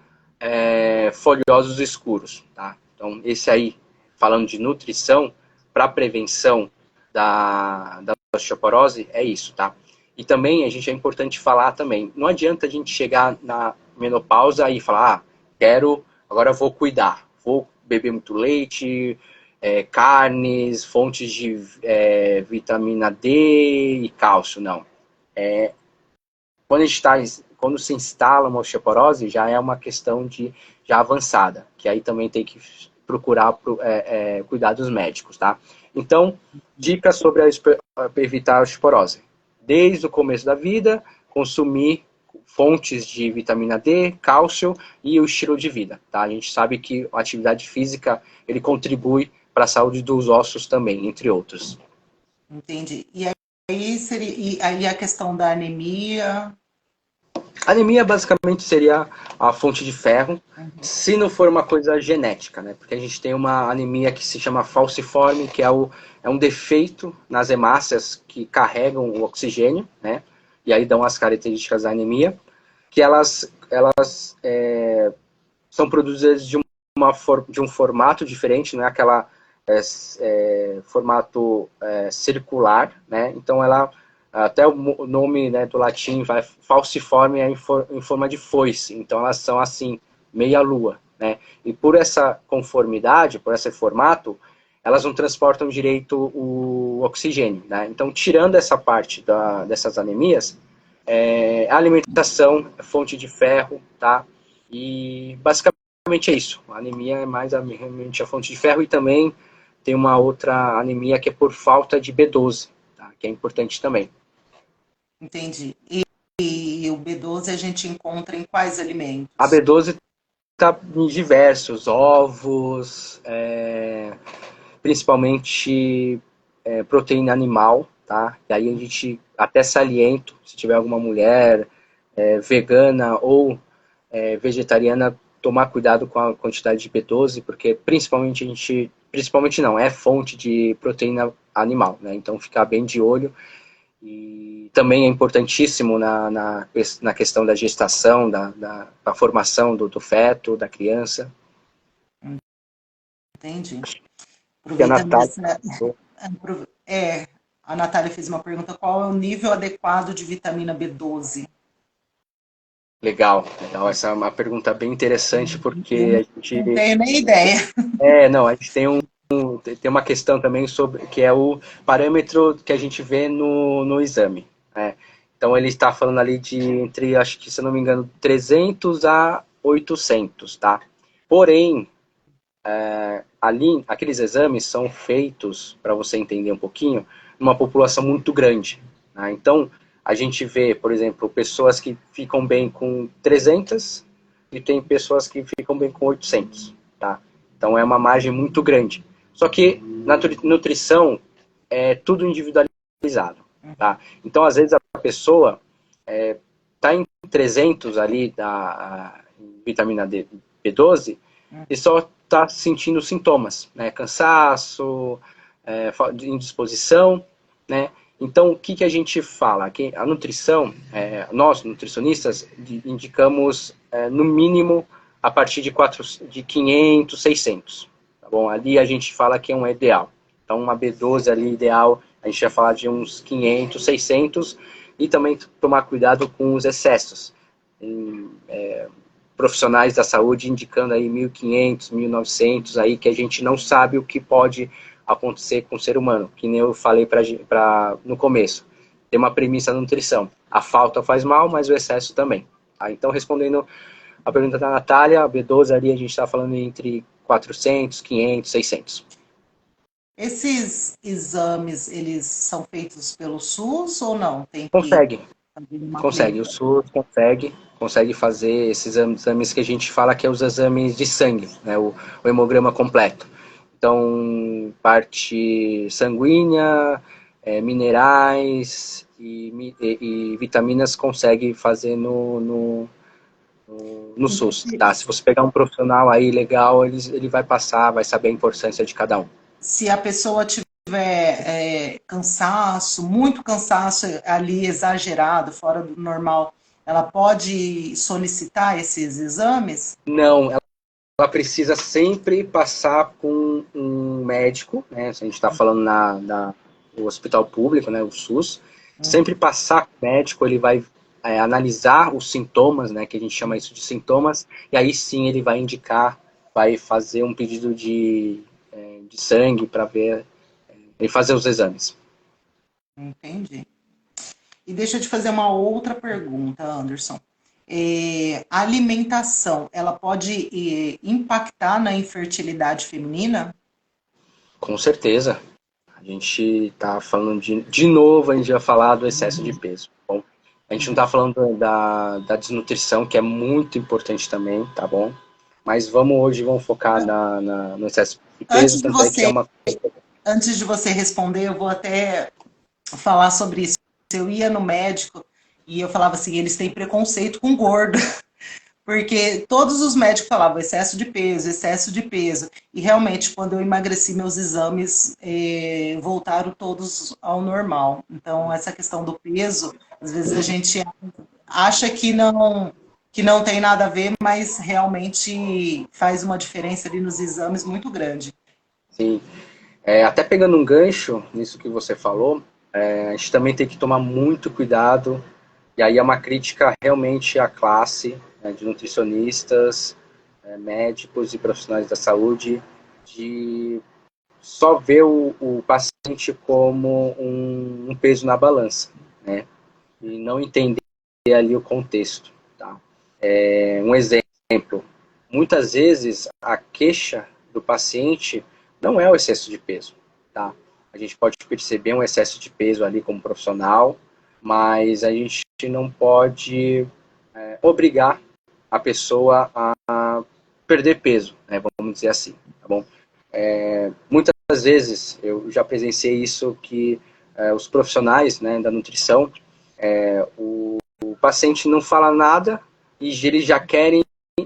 folhosos escuros, tá? Então, esse aí, falando de nutrição, para prevenção da osteoporose, é isso, tá? E também, a gente é importante falar também, não adianta a gente chegar na menopausa e falar, agora vou cuidar, vou beber muito leite, carnes, fontes de vitamina D e cálcio, não. Quando se instala uma osteoporose, já é uma questão já avançada, que aí também tem que procurar cuidados médicos, tá? Então, dicas sobre evitar a osteoporose. Desde o começo da vida, consumir fontes de vitamina D, cálcio e o estilo de vida, tá? A gente sabe que a atividade física, ele contribui para a saúde dos ossos também, entre outros. Entendi. E aí a questão da anemia. Anemia basicamente seria a fonte de ferro, se não for uma coisa genética, né? Porque a gente tem uma anemia que se chama falciforme, que é um defeito nas hemácias que carregam o oxigênio, né? E aí dão as características da anemia, que elas são produzidas de um formato diferente, não é aquela formato circular, né? Então ela até o nome, né, do latim vai falciforme em forma de foice, então elas são assim meia lua, né? E por essa conformidade, por esse formato, elas não transportam direito o oxigênio, né? Então tirando essa parte dessas anemias, a alimentação, a fonte de ferro, tá? E basicamente é isso. A anemia é mais realmente a fonte de ferro e também tem uma outra anemia que é por falta de B12, tá? Que é importante também. Entendi. E o B12 a gente encontra em quais A alimentos? B12 está em diversos ovos, principalmente proteína animal, tá? E aí a gente até saliento, se tiver alguma mulher vegana ou vegetariana, tomar cuidado com a quantidade de B12, porque principalmente não, é fonte de proteína animal, né? Então ficar bem de olho. E também é importantíssimo na questão da gestação, da formação do feto, da criança. Entendi. Que a Aproveitando Natália... essa. A Natália fez uma pergunta: qual é o nível adequado de vitamina B12? Legal, legal. Essa é uma pergunta bem interessante, Eu porque a não gente... tenho nem ideia. Não, a gente tem uma questão também sobre que é o parâmetro que a gente vê no exame, né? Então ele está falando ali de entre, acho que se eu não me engano, 300 a 800, tá? Porém, ali, aqueles exames são feitos, para você entender um pouquinho, numa população muito grande, né? Então, a gente vê, por exemplo, pessoas que ficam bem com 300 e tem pessoas que ficam bem com 800, tá? Então, é uma margem muito grande. Só que na nutrição é tudo individualizado, tá? Então, às vezes, a pessoa tá em 300 ali da vitamina D, B12 e só está sentindo sintomas, né? Cansaço, indisposição, né? Então, o que a gente fala? Que a nutrição, nós, nutricionistas, indicamos, no mínimo, a partir de 500, 600. Tá bom? Ali a gente fala que é um ideal. Então, uma B12 ali ideal, a gente vai falar de uns 500, 600, e também tomar cuidado com os excessos. Profissionais da saúde indicando aí 1.500, 1.900, aí que a gente não sabe o que pode acontecer com o ser humano, que nem eu falei no começo. Tem uma premissa na nutrição. A falta faz mal, mas o excesso também. Tá? Então, respondendo a pergunta da Natália, a B12 ali a gente está falando entre 400, 500, 600. Esses exames, eles são feitos pelo SUS ou não? Tem que Consegue, fazer uma consegue. O clínica? SUS consegue fazer esses exames que a gente fala que é os exames de sangue, né? O hemograma completo. Então, parte sanguínea, minerais e vitaminas consegue fazer no SUS, tá? Se você pegar um profissional aí legal, ele vai passar, vai saber a importância de cada um. Se a pessoa tiver cansaço, muito cansaço ali exagerado, fora do normal, ela pode solicitar esses exames? Não, ela precisa sempre passar com um médico, né? Se a gente está falando no hospital público, né, o SUS, sempre passar com o médico, ele vai analisar os sintomas, né, que a gente chama isso de sintomas, e aí sim ele vai indicar, vai fazer um pedido de sangue para ver, e fazer os exames. Entendi. E deixa eu te fazer uma outra pergunta, Anderson. A alimentação, ela pode impactar na infertilidade feminina? Com certeza. A gente está falando de novo, a gente vai falar do excesso de peso. Bom, a gente não está falando da desnutrição, que é muito importante também, tá bom? Mas vamos focar no excesso de peso, Antes de tanto é que é você, uma... antes de você responder, eu vou até falar sobre isso. Eu ia no médico e eu falava assim, eles têm preconceito com gordo. Porque todos os médicos falavam excesso de peso, excesso de peso. E realmente, quando eu emagreci, meus exames voltaram todos ao normal. Então, essa questão do peso, às vezes a gente acha que não tem nada a ver, mas realmente faz uma diferença ali nos exames muito grande. Sim. Até pegando um gancho nisso que você falou, a gente também tem que tomar muito cuidado, e aí é uma crítica realmente à classe, né, de nutricionistas, médicos e profissionais da saúde, de só ver o paciente como um peso na balança, né? E não entender ali o contexto, tá? Um exemplo, muitas vezes a queixa do paciente não é o excesso de peso, tá? A gente pode perceber um excesso de peso ali como profissional, mas a gente não pode obrigar a pessoa a perder peso, né? Vamos dizer assim, tá bom? Muitas vezes eu já presenciei isso que os profissionais, né, da nutrição, o paciente não fala nada e eles já querem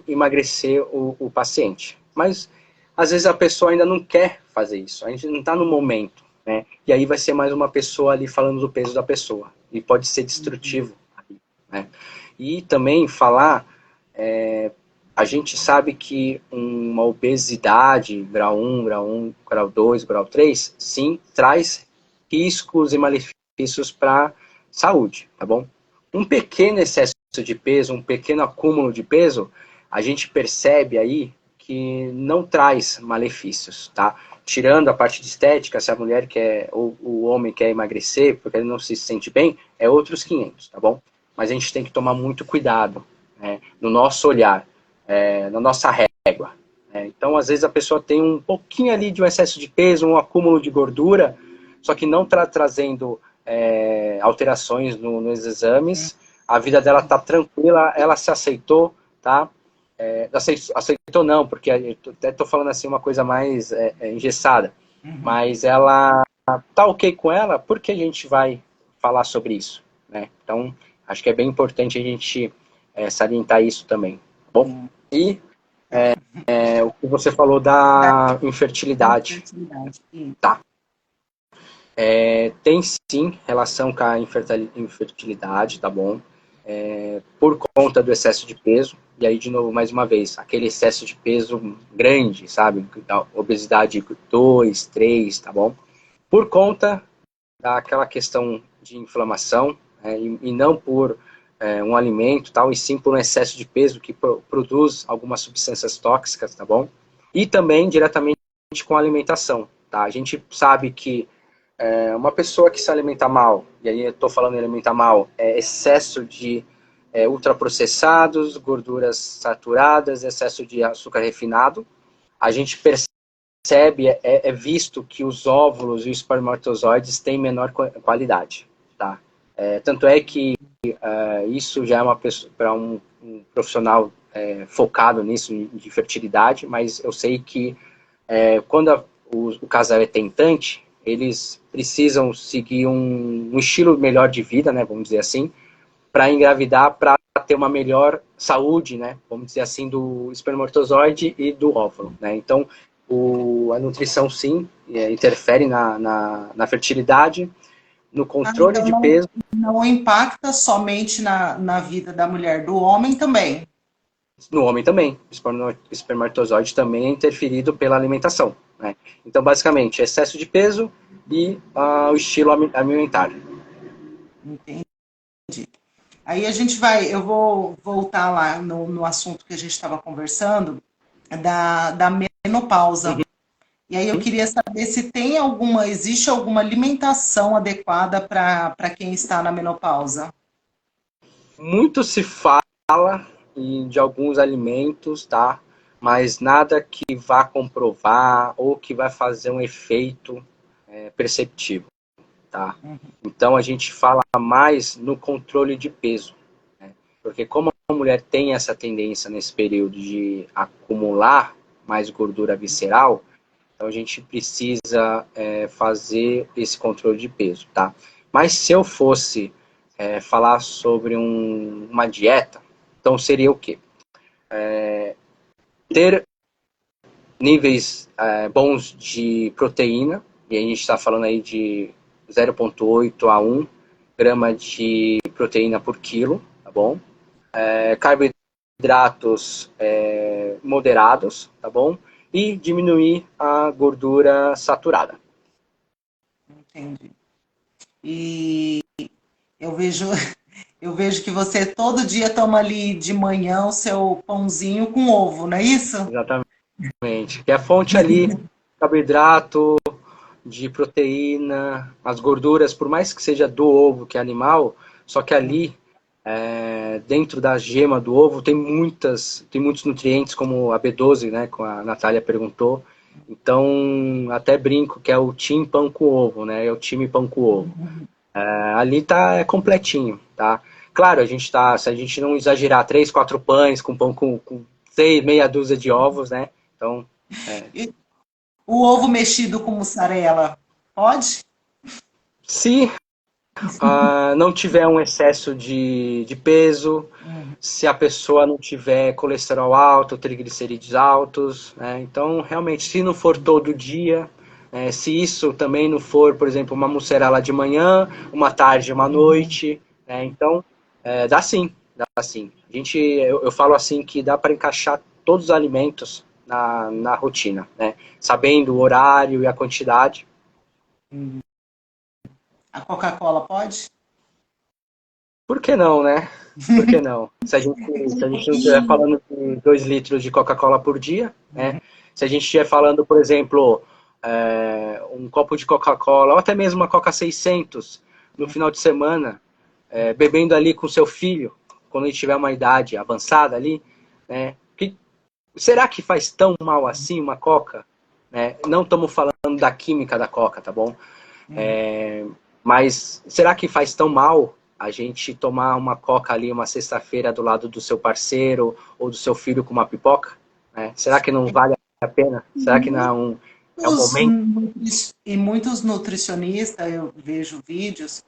emagrecer o paciente. Mas às vezes a pessoa ainda não quer fazer isso, a gente não está no momento, né? E aí vai ser mais uma pessoa ali falando do peso da pessoa e pode ser destrutivo, né? E também falar, a gente sabe que uma obesidade, grau 2, grau 3, sim, traz riscos e malefícios para a saúde, tá bom? Um pequeno excesso de peso, um pequeno acúmulo de peso, a gente percebe aí que não traz malefícios, tá? Tirando a parte de estética, se a mulher quer, ou o homem quer emagrecer porque ele não se sente bem, é outros 500, tá bom? Mas a gente tem que tomar muito cuidado, né, no nosso olhar, na nossa régua. Então, às vezes, a pessoa tem um pouquinho ali de um excesso de peso, um acúmulo de gordura, só que não está trazendo alterações nos exames, a vida dela está tranquila, ela se aceitou, tá? Aceitou não, porque eu até estou falando assim uma coisa mais engessada, mas ela tá ok com ela, porque a gente vai falar sobre isso, né? Então, acho que é bem importante a gente salientar isso também, tá bom? E o que você falou da infertilidade, tá? Tem sim relação com a infertilidade, tá bom? Por conta do excesso de peso, e aí de novo, mais uma vez, aquele excesso de peso grande, sabe? Obesidade 2, 3, tá bom? Por conta daquela questão de inflamação, e não por um alimento, tal, e sim por um excesso de peso que produz algumas substâncias tóxicas, tá bom? E também diretamente com a alimentação, tá? A gente sabe que uma pessoa que se alimenta mal, e aí eu estou falando em alimentar mal, é excesso de ultraprocessados, gorduras saturadas, excesso de açúcar refinado, a gente percebe, visto que os óvulos e os espermatozoides têm menor qualidade, tá? Tanto é que isso já é uma pessoa para um profissional focado nisso, de fertilidade, mas eu sei que quando o casal é tentante, eles precisam seguir um estilo melhor de vida, né, vamos dizer assim, para engravidar, para ter uma melhor saúde, né, vamos dizer assim, do espermatozoide e do óvulo, né? Então, a nutrição, sim, interfere na fertilidade, no Ah, controle então de peso. não impacta somente na vida da mulher, do homem também. No homem também, o espermatozoide também é interferido pela alimentação, né? Então, basicamente, excesso de peso e o estilo alimentar. Entendi. Aí eu vou voltar lá no assunto que a gente estava conversando, da menopausa. Uhum. E aí eu queria saber se existe alguma alimentação adequada para quem está na menopausa. Muito se fala de alguns alimentos, tá? Mas nada que vá comprovar ou que vai fazer um efeito perceptível, tá? Então a gente fala mais no controle de peso, né? Porque como a mulher tem essa tendência nesse período de acumular mais gordura visceral, então a gente precisa fazer esse controle de peso, tá? Mas se eu fosse falar sobre uma dieta, então seria o quê? Ter níveis bons de proteína, e a gente está falando aí de 0,8 a 1 grama de proteína por quilo, tá bom? Carboidratos moderados, tá bom? E diminuir a gordura saturada. Entendi. E eu vejo, eu vejo que você todo dia toma ali de manhã o seu pãozinho com ovo, não é isso? Exatamente. Que é a fonte ali, carboidrato, de proteína, as gorduras, por mais que seja do ovo, que é animal, só que ali, dentro da gema do ovo, tem muitos nutrientes, como a B12, né, como a Natália perguntou. Então, até brinco que é o time pão com ovo, né, é o time pão com ovo. Ali tá completinho, tá? Claro, se a gente não exagerar, 3, 4 pães com pão com meia dúzia de ovos, né? Então, E o ovo mexido com mussarela, pode? se não tiver um excesso de peso, se a pessoa não tiver colesterol alto, triglicerídeos altos, né? Então, realmente, se não for todo dia, se isso também não for, por exemplo, uma mussarela de manhã, uma tarde, uma noite, então, dá sim, dá sim. Eu falo assim que dá para encaixar todos os alimentos na rotina, né? Sabendo o horário e a quantidade. A Coca-Cola pode? Por que não, né? Por que não? Se a gente não estiver falando de 2 litros de Coca-Cola por dia, né? Se a gente estiver falando, por exemplo, um copo de Coca-Cola, ou até mesmo uma Coca 600 no final de semana, bebendo ali com seu filho, quando ele tiver uma idade avançada ali, né? Será que faz tão mal assim uma Coca? Né? Não estamos falando da química da Coca, tá bom? Mas será que faz tão mal a gente tomar uma coca ali uma sexta-feira do lado do seu parceiro ou do seu filho com uma pipoca? Será que não vale a pena? Será que não é um momento? E muitos nutricionistas, eu vejo vídeos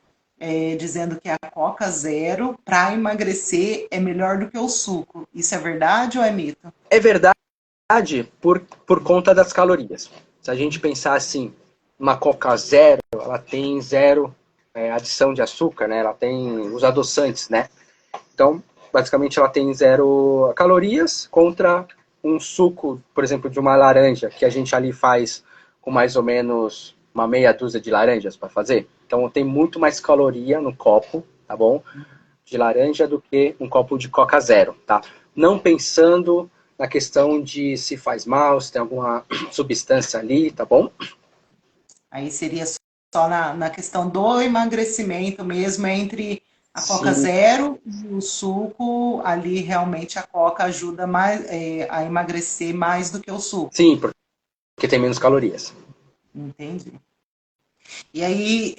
dizendo que a Coca Zero para emagrecer é melhor do que o suco. Isso é verdade ou é mito? É verdade por conta das calorias. Se a gente pensar assim, uma Coca Zero, ela tem zero adição de açúcar, né? Ela tem os adoçantes, né? Então, basicamente, ela tem zero calorias contra um suco, por exemplo, de uma laranja, que a gente ali faz com mais ou menos uma meia dúzia de laranjas para fazer. Então, tem muito mais caloria no copo, tá bom? De laranja do que um copo de Coca Zero, tá? Não pensando na questão de se faz mal, se tem alguma substância ali, tá bom? Aí seria só na questão do emagrecimento mesmo, entre a Coca Sim, Zero e o suco, ali realmente a Coca ajuda mais a emagrecer mais do que o suco. sim, porque tem menos calorias. Entendi. E aí,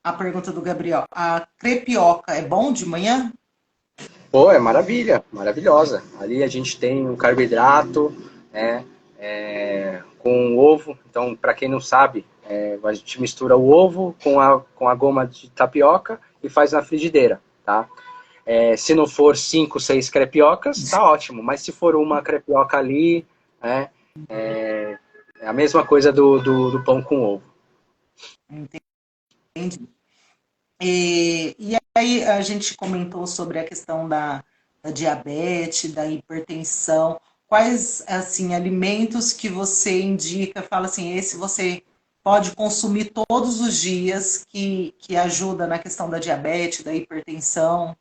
a pergunta do Gabriel, a crepioca é bom de manhã? Pô, é maravilha, maravilhosa. Ali a gente tem um carboidrato, né, com ovo. Então, para quem não sabe, a gente mistura o ovo com a goma de tapioca e faz na frigideira, tá? Se não for 5, 6 crepiocas, tá ótimo. Mas se for uma crepioca ali, né, é a mesma coisa do pão com ovo. Entendi. E aí a gente comentou sobre a questão da diabetes, da hipertensão. Quais, assim, alimentos que você indica, fala assim, esse você pode consumir todos os dias, que ajuda na questão da diabetes, da hipertensão?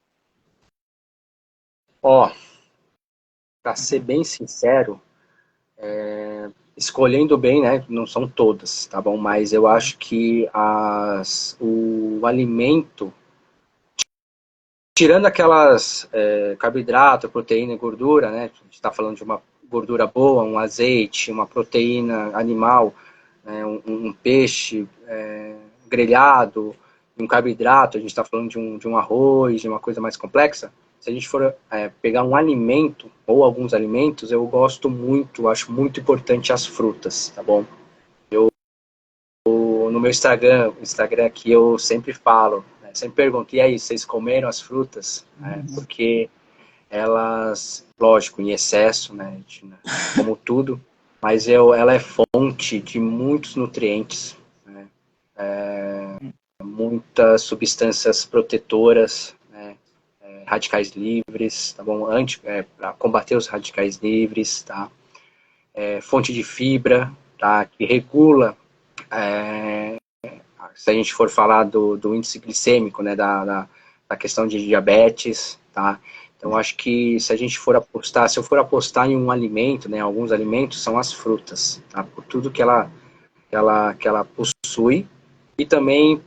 Ó, para ser bem sincero, escolhendo bem, né? Não são todas, tá bom? Mas eu acho que o alimento, tirando aquelas carboidrato, proteína e gordura, né? A gente está falando de uma gordura boa, um azeite, uma proteína animal, né, um peixe grelhado, um carboidrato, a gente está falando de um arroz, de uma coisa mais complexa. Se a gente for pegar um alimento ou alguns alimentos, eu gosto muito, acho muito importante as frutas, tá bom? No meu Instagram aqui eu sempre falo, né, sempre pergunto, e aí, vocês comeram as frutas? Porque elas, lógico, em excesso, né, como tudo, mas ela é fonte de muitos nutrientes, né, muitas substâncias protetoras, né, radicais livres, tá bom? Para combater os radicais livres, tá? Fonte de fibra, tá? Que regula, se a gente for falar do índice glicêmico, né, da questão de diabetes, tá? Então, acho que se a gente for apostar, se eu for apostar em um alimento, né, alguns alimentos, são as frutas, tá? Por tudo que ela possui e também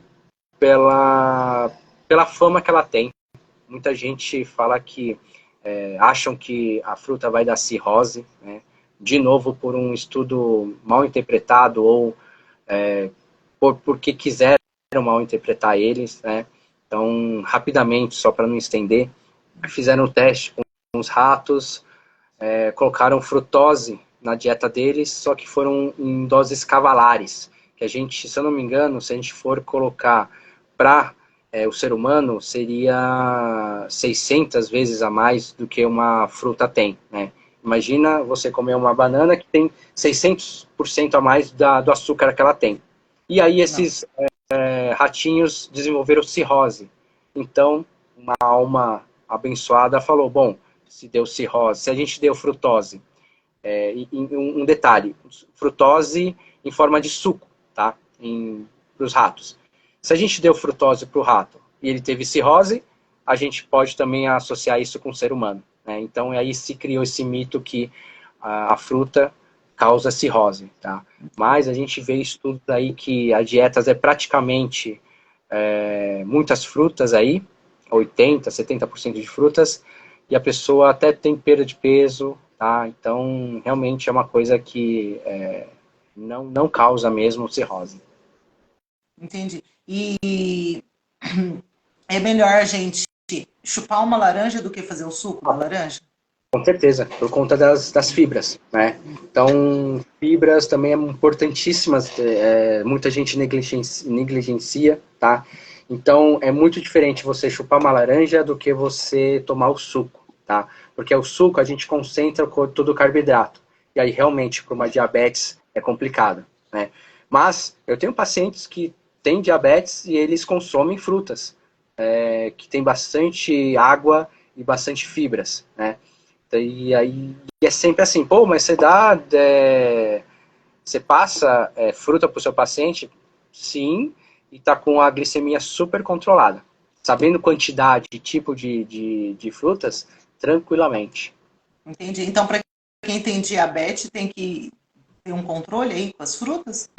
pela fama que ela tem. Muita gente fala que acham que a fruta vai dar cirrose, né? De novo, por um estudo mal interpretado ou porque quiseram mal interpretar eles, né? Então, rapidamente, só para não estender, fizeram o teste com os ratos, colocaram frutose na dieta deles, só que foram em doses cavalares, que a gente, se eu não me engano, se a gente for colocar para o ser humano, seria 600 vezes a mais do que uma fruta tem, né? Imagina você comer uma banana que tem 600% a mais do açúcar que ela tem. E aí esses ratinhos desenvolveram cirrose. Então, uma alma abençoada falou, bom, se deu cirrose, se a gente deu frutose, um detalhe, frutose em forma de suco, tá? Para os ratos. Se a gente deu frutose para o rato e ele teve cirrose, a gente pode também associar isso com o ser humano, né? Então, aí se criou esse mito que a fruta causa cirrose, tá? Mas a gente vê estudos aí que a dieta é praticamente muitas frutas aí, 80, 70% de frutas, e a pessoa até tem perda de peso, tá? Então, realmente é uma coisa que não causa mesmo cirrose. Entendi. E é melhor a gente chupar uma laranja do que fazer o suco da laranja? Com certeza, por conta das fibras, né? Então, fibras também é importantíssimas, muita gente negligencia, tá? Então, é muito diferente você chupar uma laranja do que você tomar o suco, tá? Porque o suco a gente concentra todo o carboidrato, e aí realmente para uma diabetes é complicado, né? Mas eu tenho pacientes que têm diabetes e eles consomem frutas, que tem bastante água e bastante fibras, né? E aí é sempre assim, pô, mas você passa fruta para o seu paciente? Sim, e está com a glicemia super controlada. Sabendo quantidade e tipo de frutas, tranquilamente. Entendi. Então, para quem tem diabetes, tem que ter um controle aí com as frutas?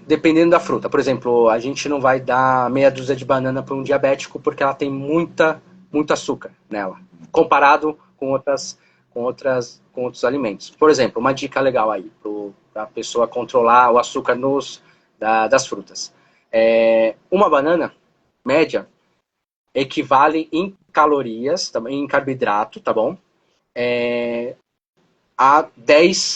Dependendo da fruta. Por exemplo, a gente não vai dar meia dúzia de banana para um diabético porque ela tem muito açúcar nela, comparado com outros alimentos. Por exemplo, uma dica legal aí para a pessoa controlar o açúcar das frutas. Uma banana média equivale em calorias, em carboidrato, tá bom? A 10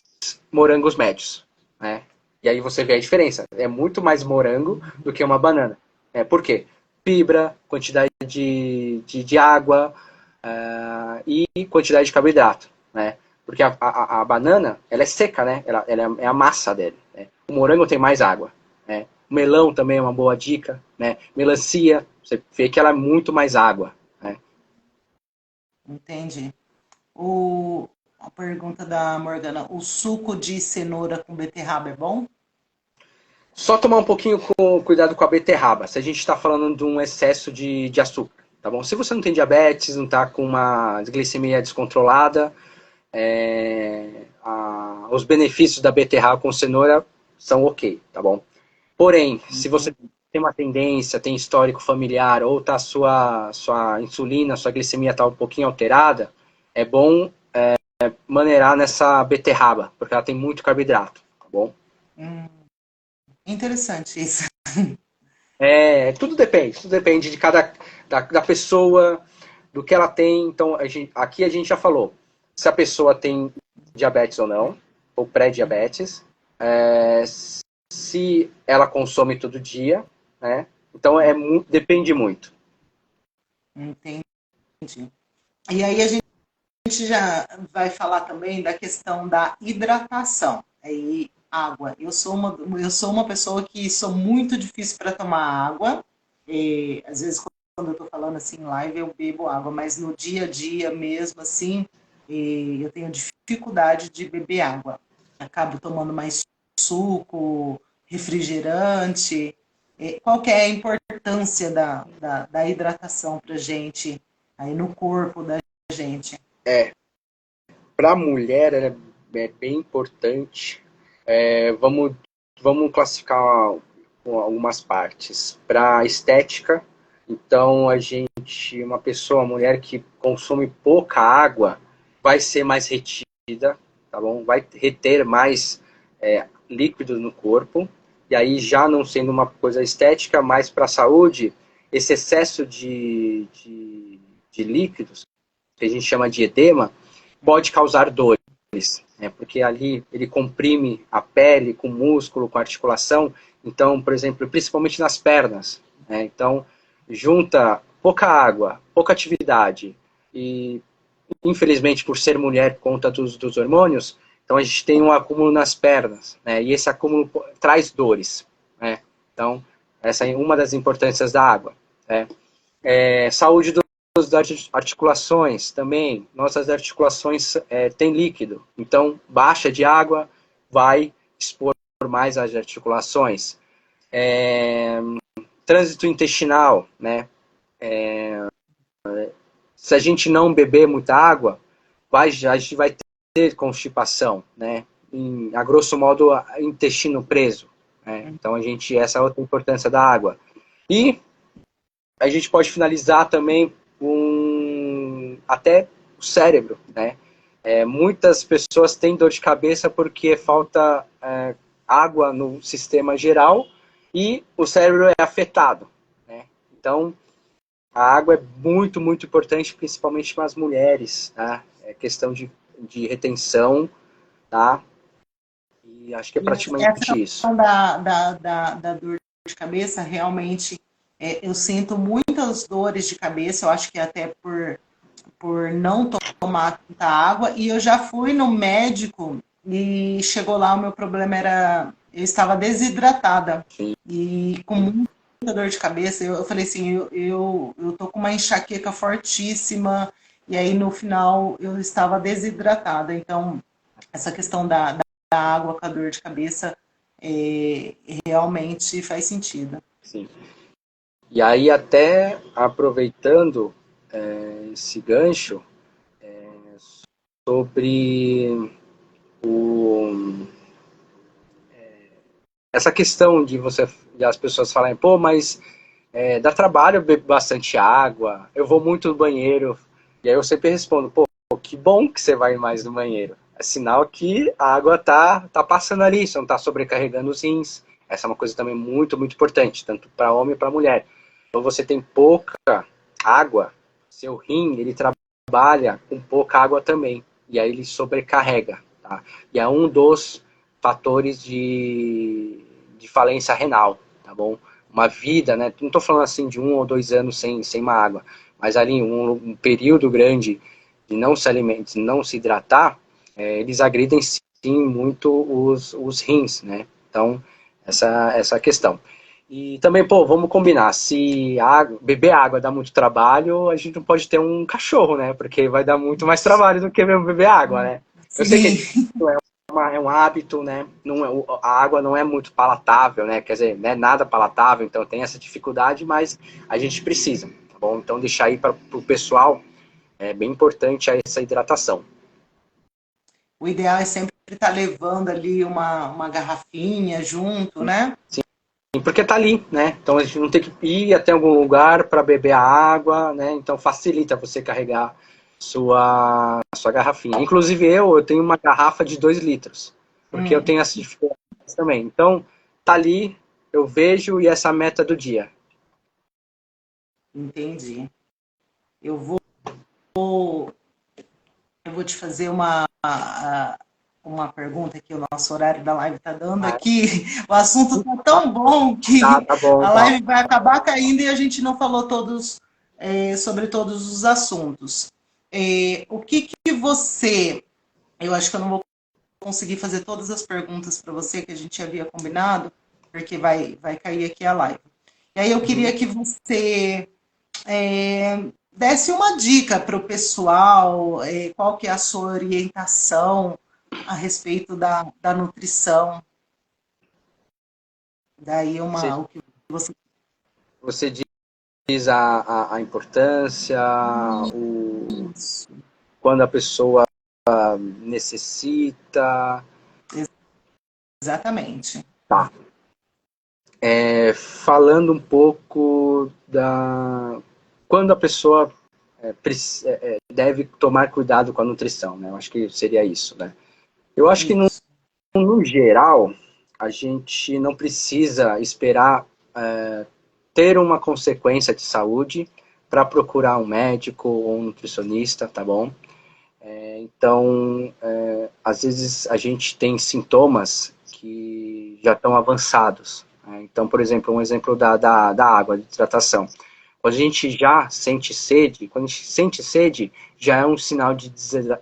morangos médios, né? E aí você vê a diferença. É muito mais morango do que uma banana. Por quê? Fibra, quantidade de água e quantidade de carboidrato, né? Porque a banana, ela é seca, né? Ela é a massa dele. Né? O morango tem mais água, né? Melão também é uma boa dica, né? Melancia, você vê que ela é muito mais água, né? Entendi. A pergunta da Morgana, o suco de cenoura com beterraba é bom? Só tomar um pouquinho cuidado com a beterraba, se a gente está falando de um excesso de açúcar, tá bom? Se você não tem diabetes, não está com uma glicemia descontrolada, os benefícios da beterraba com cenoura são ok, tá bom? Porém, se você Entendi. tem uma tendência, tem histórico familiar, ou tá sua insulina, sua glicemia está um pouquinho alterada, é bom maneirar nessa beterraba, porque ela tem muito carboidrato, tá bom? Hum, interessante isso. Tudo depende de cada da pessoa, do que ela tem. Então, aqui a gente já falou se a pessoa tem diabetes ou não, ou pré-diabetes, se ela consome todo dia, né? Então, depende muito. Entendi. E aí a gente já vai falar também da questão da hidratação. Aí, água. Eu sou uma pessoa que sou muito difícil para tomar água. E, às vezes, quando eu estou falando assim em live, eu bebo água, mas no dia a dia mesmo, assim, eu tenho dificuldade de beber água. Acabo tomando mais suco, refrigerante. Qual que é a importância da hidratação para gente aí no corpo da gente? Para a mulher, ela é bem importante. Vamos classificar algumas partes. Para estética, então uma pessoa, uma mulher que consome pouca água, vai ser mais retida, tá bom? Vai reter mais líquido no corpo. E aí, já não sendo uma coisa estética, mas para a saúde, esse excesso de líquidos, que a gente chama de edema, pode causar dores, né? Porque ali ele comprime a pele com músculo, com articulação. Então, por exemplo, principalmente nas pernas, né? Então, junta pouca água, pouca atividade e, infelizmente, por ser mulher por conta dos hormônios, então a gente tem um acúmulo nas pernas, né? E esse acúmulo traz dores, né? Então, essa é uma das importâncias da água, né? Saúde das articulações também. Nossas articulações têm líquido, então baixa de água vai expor mais as articulações. Trânsito intestinal, né? Se a gente não beber muita água, a gente vai ter constipação, né? A grosso modo, intestino preso, né? Então essa é outra importância da água. E a gente pode finalizar também até o cérebro, né? Muitas pessoas têm dor de cabeça porque falta água no sistema geral e o cérebro é afetado, né? Então, a água é muito, muito importante, principalmente para as mulheres, tá? É questão de retenção, tá? E acho que é Essa praticamente isso. questão da dor de cabeça, realmente, eu sinto muitas dores de cabeça, eu acho que até por não tomar tanta água, e eu já fui no médico e chegou lá, o meu problema era, eu estava desidratada, Sim. e com muita dor de cabeça, eu falei assim, eu tô com uma enxaqueca fortíssima, e aí no final eu estava desidratada, então essa questão da água com a dor de cabeça realmente faz sentido. Sim. E aí, até aproveitando esse gancho, sobre o, essa questão de as pessoas falarem, pô, mas dá trabalho, eu bebo bastante água, eu vou muito no banheiro. E aí eu sempre respondo, pô, que bom que você vai mais no banheiro. É sinal que a água tá passando ali, você não tá sobrecarregando os rins. Essa é uma coisa também muito, muito importante, tanto para homem e para mulher. Então você tem pouca água, seu rim, ele trabalha com pouca água também. E aí ele sobrecarrega, tá? E é um dos fatores de falência renal, tá bom? Uma vida, né? Não estou falando assim de 1 ou 2 anos sem uma água, mas ali um período grande de não se alimentar, de não se hidratar, eles agridem sim muito os rins, né? Então, essa questão. E também, pô, vamos combinar, se beber água dá muito trabalho, a gente não pode ter um cachorro, né? Porque vai dar muito mais trabalho do que mesmo beber água, né? Eu sei que é Sim, difícil, é um hábito, né? Não a água não é muito palatável, né? Quer dizer, não é nada palatável, então tem essa dificuldade, mas a gente precisa, tá bom? Então deixar aí para o pessoal, é bem importante essa hidratação. o ideal é sempre estar levando ali uma garrafinha junto, né? Porque tá ali, né? Então a gente não tem que ir até algum lugar para beber a água, né? Então facilita você carregar sua garrafinha. Inclusive eu tenho uma garrafa de 2 litros, porque eu Hum, tenho essa dificuldade também. Então tá ali, eu vejo e essa é a meta do dia. entendi. Eu vou, eu vou te fazer uma pergunta que o nosso horário da live está dando Ah, aqui. O assunto está tão bom tá, que tá bom, a então. live vai acabar caindo e a gente não falou sobre todos os assuntos. O que que você... Eu acho que eu não vou conseguir fazer todas as perguntas para você que a gente havia combinado, porque vai cair aqui a live. E aí eu Uhum. queria que você desse uma dica para o pessoal, qual que é a sua orientação a respeito da nutrição. Daí Você, o que você... você diz a importância, o, Isso, quando a pessoa necessita. exatamente. Tá. Falando um pouco da quando a pessoa deve tomar cuidado com a nutrição, né? Eu acho que seria isso, né? Eu acho que Isso. no geral a gente não precisa esperar ter uma consequência de saúde para procurar um médico ou um nutricionista, tá bom? Então, às vezes a gente tem sintomas que já estão avançados, né? Então, por exemplo, um exemplo da água, de hidratação. Quando a gente já sente sede, quando a gente sente sede, já é um sinal de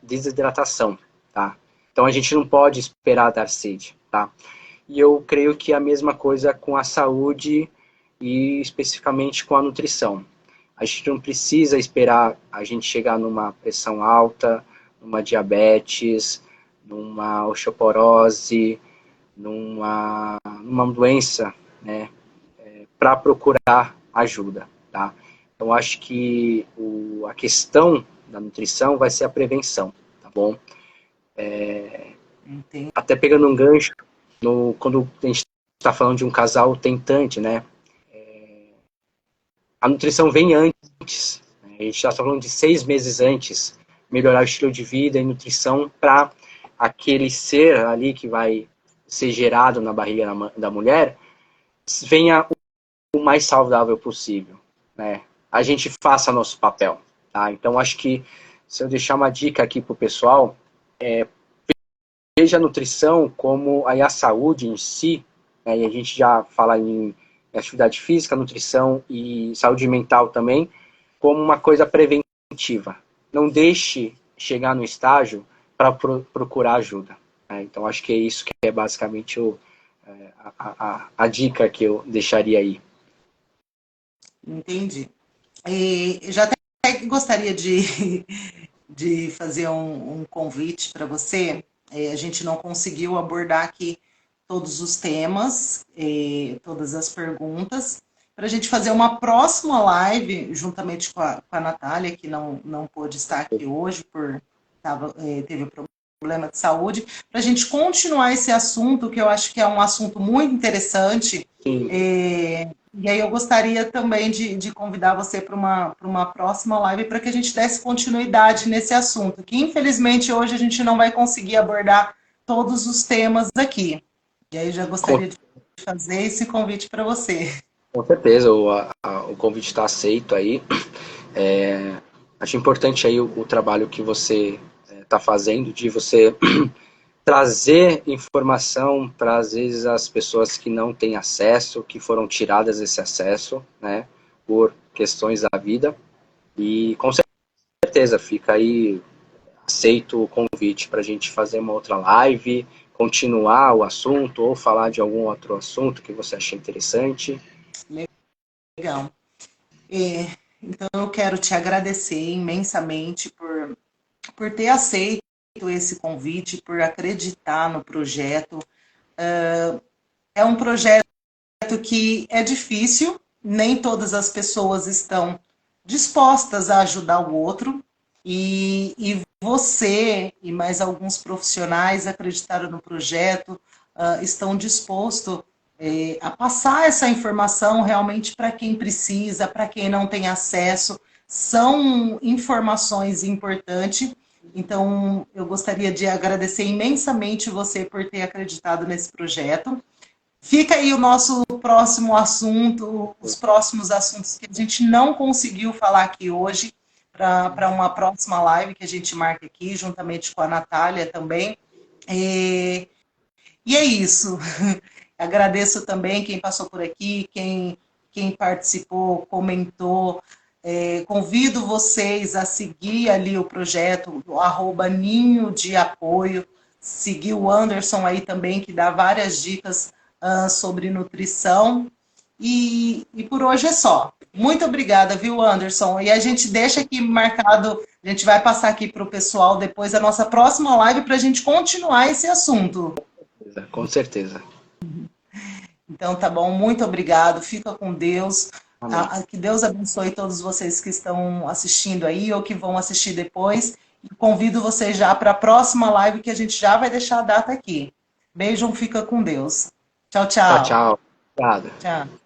desidratação, tá? Então a gente não pode esperar dar sede, tá? E eu creio que é a mesma coisa com a saúde e especificamente com a nutrição. A gente não precisa esperar a gente chegar numa pressão alta, numa diabetes, numa osteoporose, numa doença, né, para procurar ajuda, tá? Então, acho que a questão da nutrição vai ser a prevenção, tá bom? Entendi. Até pegando um gancho, quando a gente está falando de um casal tentante, né? A nutrição vem antes. Né? A gente está falando de 6 meses antes, melhorar o estilo de vida e nutrição para aquele ser ali que vai ser gerado na barriga da mulher venha o mais saudável possível, né? A gente faça nosso papel, tá? Então acho que se eu deixar uma dica aqui pro pessoal, veja a nutrição como aí a saúde em si, né? E a gente já fala em atividade física, nutrição e saúde mental também, como uma coisa preventiva. Não deixe chegar no estágio para procurar ajuda, né? Então acho que é isso que é basicamente a dica que eu deixaria aí. Entendi. Já até gostaria de fazer um convite para você. A gente não conseguiu abordar aqui todos os temas, todas as perguntas, para a gente fazer uma próxima live, juntamente com a Natália, que não pôde estar aqui hoje, teve problema de saúde, para a gente continuar esse assunto, que eu acho que é um assunto muito interessante. Sim, E aí eu gostaria também de convidar você para uma próxima live para que a gente desse continuidade nesse assunto, que infelizmente hoje a gente não vai conseguir abordar todos os temas aqui. E aí eu já com, gostaria de fazer esse convite para você. com certeza o convite está aceito aí. É, acho importante aí o trabalho que você está fazendo, de você trazer informação para, às vezes, as pessoas que não têm acesso, que foram tiradas desse acesso, né, por questões da vida. E com certeza fica aí aceito o convite para a gente fazer uma outra live, continuar o assunto ou falar de algum outro assunto que você achar interessante. Legal. É, então, eu quero te agradecer imensamente por ter aceito esse convite, por acreditar no projeto. É um projeto que é difícil, nem todas as pessoas estão dispostas a ajudar o outro, e você e mais alguns profissionais acreditaram no projeto, estão dispostos a passar essa informação realmente para quem precisa, para quem não tem acesso. São informações importantes. Então, eu gostaria de agradecer imensamente você por ter acreditado nesse projeto. Fica aí o nosso próximo assunto, os próximos assuntos que a gente não conseguiu falar aqui hoje, para uma próxima live que a gente marca aqui, juntamente com a Natália também. E é isso. Agradeço também quem passou por aqui, quem participou, comentou. Convido vocês a seguir ali o projeto, o @ninho de apoio, seguir o Anderson aí também, que dá várias dicas sobre nutrição. E por hoje é só. Muito obrigada, viu, Anderson? E a gente deixa aqui marcado, a gente vai passar aqui para o pessoal depois a nossa próxima live para a gente continuar esse assunto. Com certeza. Então, tá bom, muito obrigado, fica com Deus. Amém. Que Deus abençoe todos vocês que estão assistindo aí ou que vão assistir depois. E convido vocês já para a próxima live que a gente já vai deixar a data aqui. Beijo, fica com Deus. Tchau, Tchau, tchau. tchau. Obrigado. Tchau.